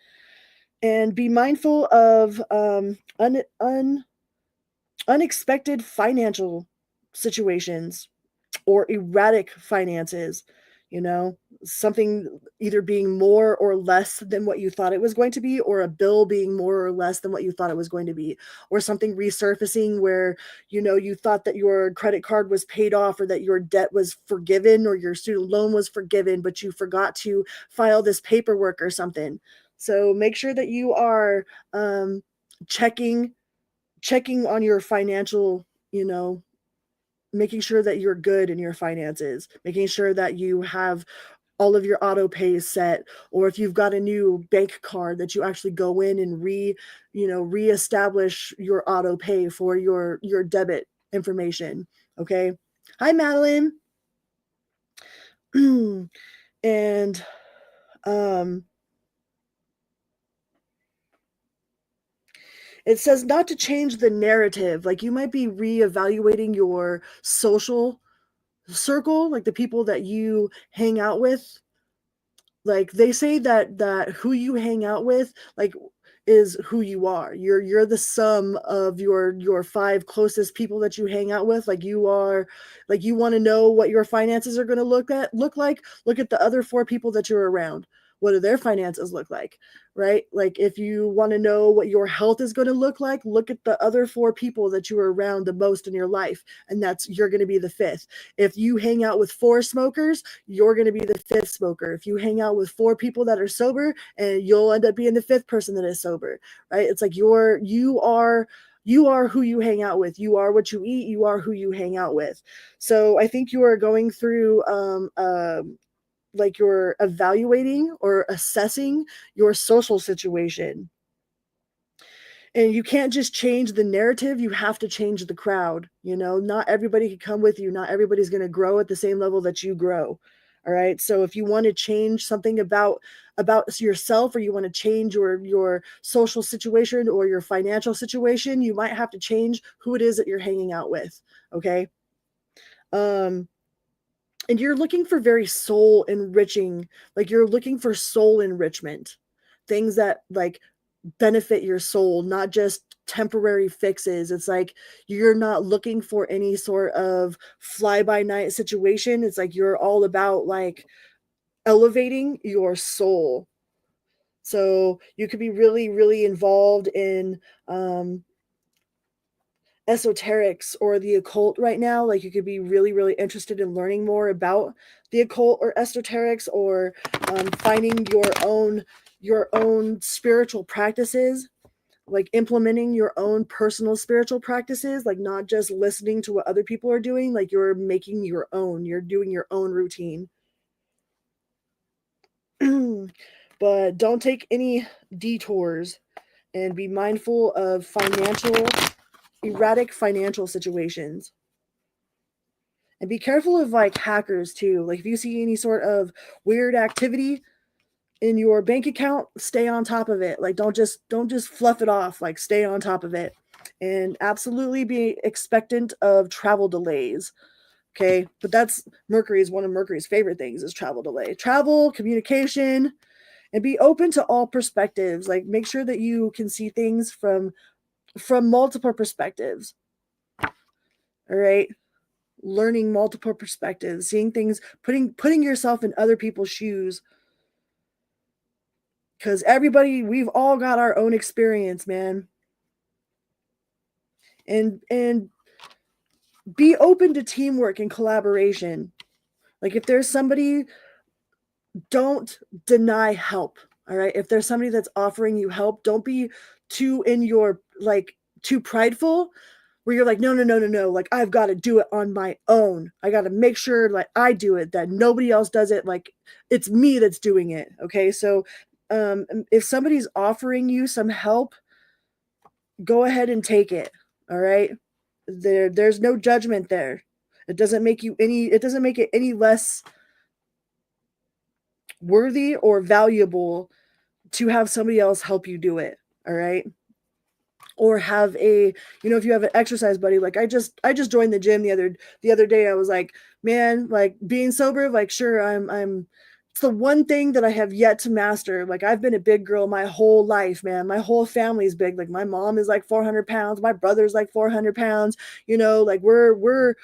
And be mindful of unexpected financial situations, or erratic finances. Something either being more or less than what you thought it was going to be, or a bill being more or less than what you thought it was going to be, or something resurfacing where you thought that your credit card was paid off, or that your debt was forgiven, or your student loan was forgiven, but you forgot to file this paperwork or something. So make sure that you are checking on your financial, making sure that you're good in your finances, making sure that you have all of your auto pays set, or if you've got a new bank card that you actually go in and reestablish your auto pay for your debit information. Okay. Hi, Madeline. And it says not to change the narrative. Like, you might be reevaluating your social circle, like the people that you hang out with. Like, they say that who you hang out with, like, is who you are. You're the sum of your five closest people that you hang out with. Like, you are, like, you want to know what your finances are going to look like, look at the other four people that you're around. What do their finances look like? Right? Like, if you want to know what your health is going to look like, look at the other four people that you are around the most in your life, and you're going to be the fifth. If you hang out with four smokers, you're going to be the fifth smoker. If you hang out with four people that are sober, and you'll end up being the fifth person that is sober, right? It's like you are who you hang out with. You are what you eat. You are who you hang out with. So I think you are going through like, you're evaluating or assessing your social situation. And you can't just change the narrative, you have to change the crowd. Not everybody can come with you. Not everybody's going to grow at the same level that you grow. All right. So if you want to change something about yourself, or you want to change your social situation or your financial situation, you might have to change who it is that you're hanging out with. Okay. And you're looking for very soul enriching, like, you're looking for soul enrichment, things that, like, benefit your soul, not just temporary fixes. It's like you're not looking for any sort of fly by night situation. It's like you're all about, like, elevating your soul. So you could be really, really involved in esoterics or the occult right now. Like, you could be really, really interested in learning more about the occult or esoterics, or finding your own spiritual practices, like implementing your own personal spiritual practices, like not just listening to what other people are doing. Like, you're making your own, you're doing your own routine. But don't take any detours, and be mindful of erratic financial situations. And be careful of, like, hackers too. Like, if you see any sort of weird activity in your bank account, stay on top of it. Like, don't just fluff it off. Like, stay on top of it. And absolutely be expectant of travel delays. Okay? But Mercury is one of Mercury's favorite things, is travel delay. Travel, communication, and be open to all perspectives. Like, make sure that you can see things from multiple perspectives. All right? Learning multiple perspectives, seeing things, putting yourself in other people's shoes, because we've all got our own experience, man. And be open to teamwork and collaboration. Like, if there's somebody, don't deny help. All right? If there's somebody that's offering you help, don't be too prideful, where you're like, no, like, I've got to do it on my own. I got to make sure, like, I do it, that nobody else does it. Like, it's me that's doing it. Okay. So if somebody's offering you some help, go ahead and take it. All right. There's no judgment there. It doesn't make it any less worthy or valuable to have somebody else help you do it. All right. Or have if you have an exercise buddy. Like, I just joined the gym the other day. I was like, man, like, being sober, like, sure, I'm it's the one thing that I have yet to master. Like, I've been a big girl my whole life, man. My whole family's big. Like, my mom is like 400 pounds. My brother's like 400 pounds. Like, we're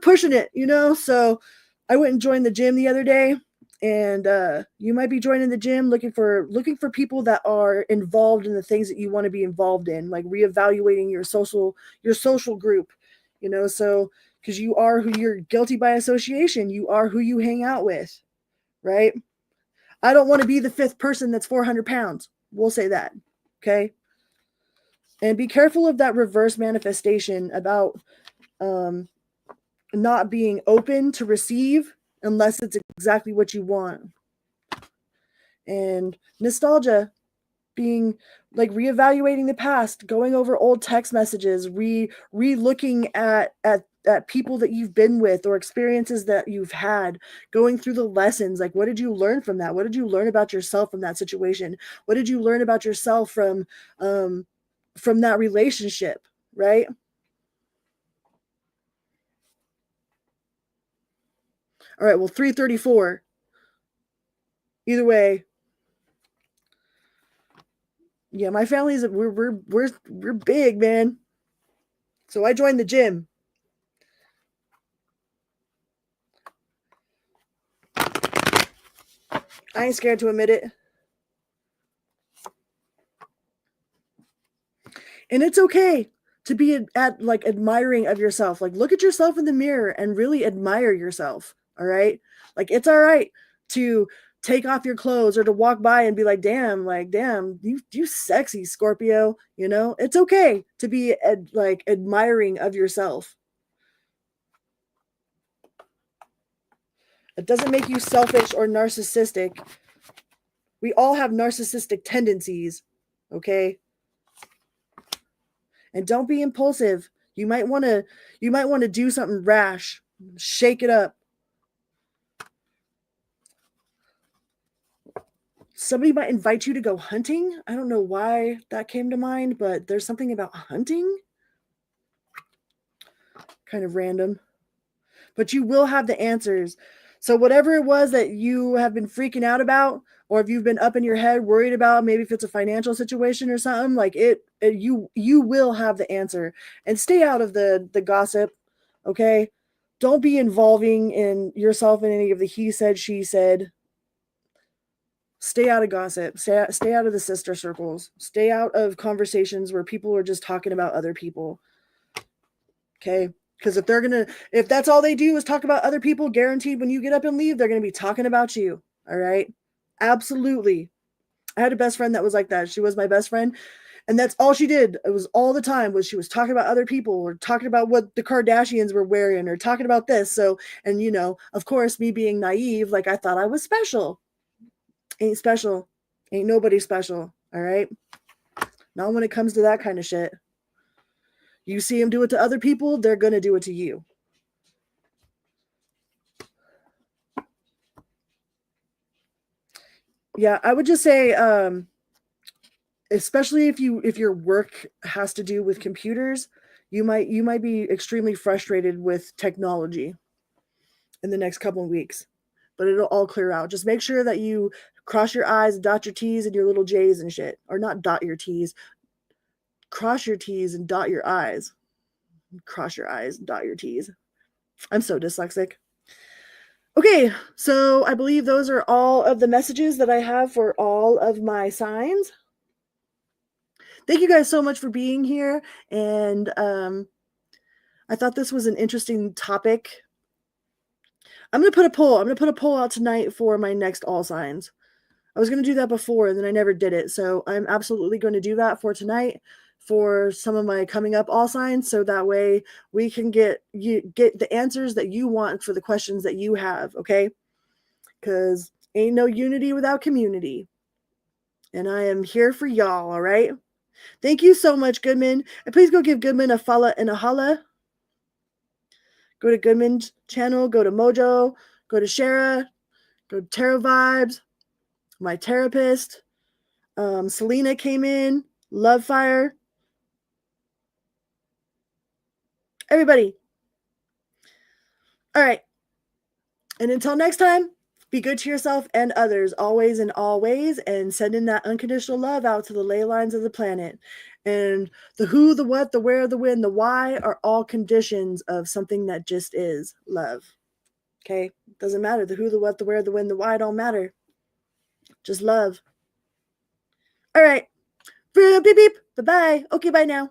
pushing it. So I went and joined the gym the other day. And you might be joining the gym looking for people that are involved in the things that you want to be involved in, like reevaluating your social group. So, because you're guilty by association, you are who you hang out with, right? I don't want to be the fifth person that's 400 pounds. We'll say that. Okay. And be careful of that reverse manifestation about not being open to receive unless it's exactly what you want. And nostalgia, being like reevaluating the past, going over old text messages, re-looking at people that you've been with or experiences that you've had, going through the lessons. Like, what did you learn from that? What did you learn about yourself from that situation? What did you learn about yourself from that relationship, right? All right, well, 334. Either way, yeah, my family's we're big, man. So I joined the gym. I ain't scared to admit it. And it's okay to be at like admiring of yourself. Like, look at yourself in the mirror and really admire yourself. All right. Like, it's all right to take off your clothes or to walk by and be like, damn, you sexy Scorpio. You know, it's okay to be like admiring of yourself. It doesn't make you selfish or narcissistic. We all have narcissistic tendencies. Okay. And don't be impulsive. You might want to do something rash. Shake it up. Somebody might invite you to go hunting. I don't know why that came to mind, but there's something about hunting. Kind of random. But you will have the answers. So whatever it was that you have been freaking out about, or if you've been up in your head worried about, maybe if it's a financial situation or something, like you will have the answer. And stay out of the gossip, okay? Don't be involving in yourself in any of the he said, she said. Stay out of gossip. Stay out of the sister circles. Stay out of conversations where people are just talking about other people. Okay? Because if that's all they do is talk about other people, guaranteed when you get up and leave, they're going to be talking about you. All right? Absolutely. I had a best friend that was like that. She was my best friend. And that's all she did. It was all the time was she was talking about other people or talking about what the Kardashians were wearing or talking about this. So, and of course, me being naive, like I thought I was special. Ain't special. Ain't nobody special. All right? Not when it comes to that kind of shit. You see them do it to other people, they're going to do it to you. Yeah, I would just say, especially if your work has to do with computers, you might be extremely frustrated with technology in the next couple of weeks. But it'll all clear out. Just make sure that you cross your I's, dot your T's, and your little J's and shit. Or not dot your T's. Cross your T's and dot your I's. Cross your I's and dot your T's. I'm so dyslexic. Okay, so I believe those are all of the messages that I have for all of my signs. Thank you guys so much for being here. And I thought this was an interesting topic. I'm going to put a poll. I'm going to put a poll out tonight for my next all signs. I was going to do that before and then I never did it. So I'm absolutely going to do that for tonight for some of my coming up all signs. So that way we can get the answers that you want for the questions that you have. Okay. Because ain't no unity without community. And I am here for y'all. All right. Thank you so much, Goodman. And please go give Goodman a follow and a holla. Go to Goodman's channel. Go to Mojo. Go to Shara. Go to Tarot Vibes. My Taropist. Selena came in. Love Fire. Everybody. All right. And until next time, be good to yourself and others, always and always, and sending that unconditional love out to the ley lines of the planet. And the who, the what, the where, the when, the why are all conditions of something that just is love. Okay? Doesn't matter. The who, the what, the where, the when, the why don't matter. Just love. All right. Beep, beep. Bye-bye. Okay, bye now.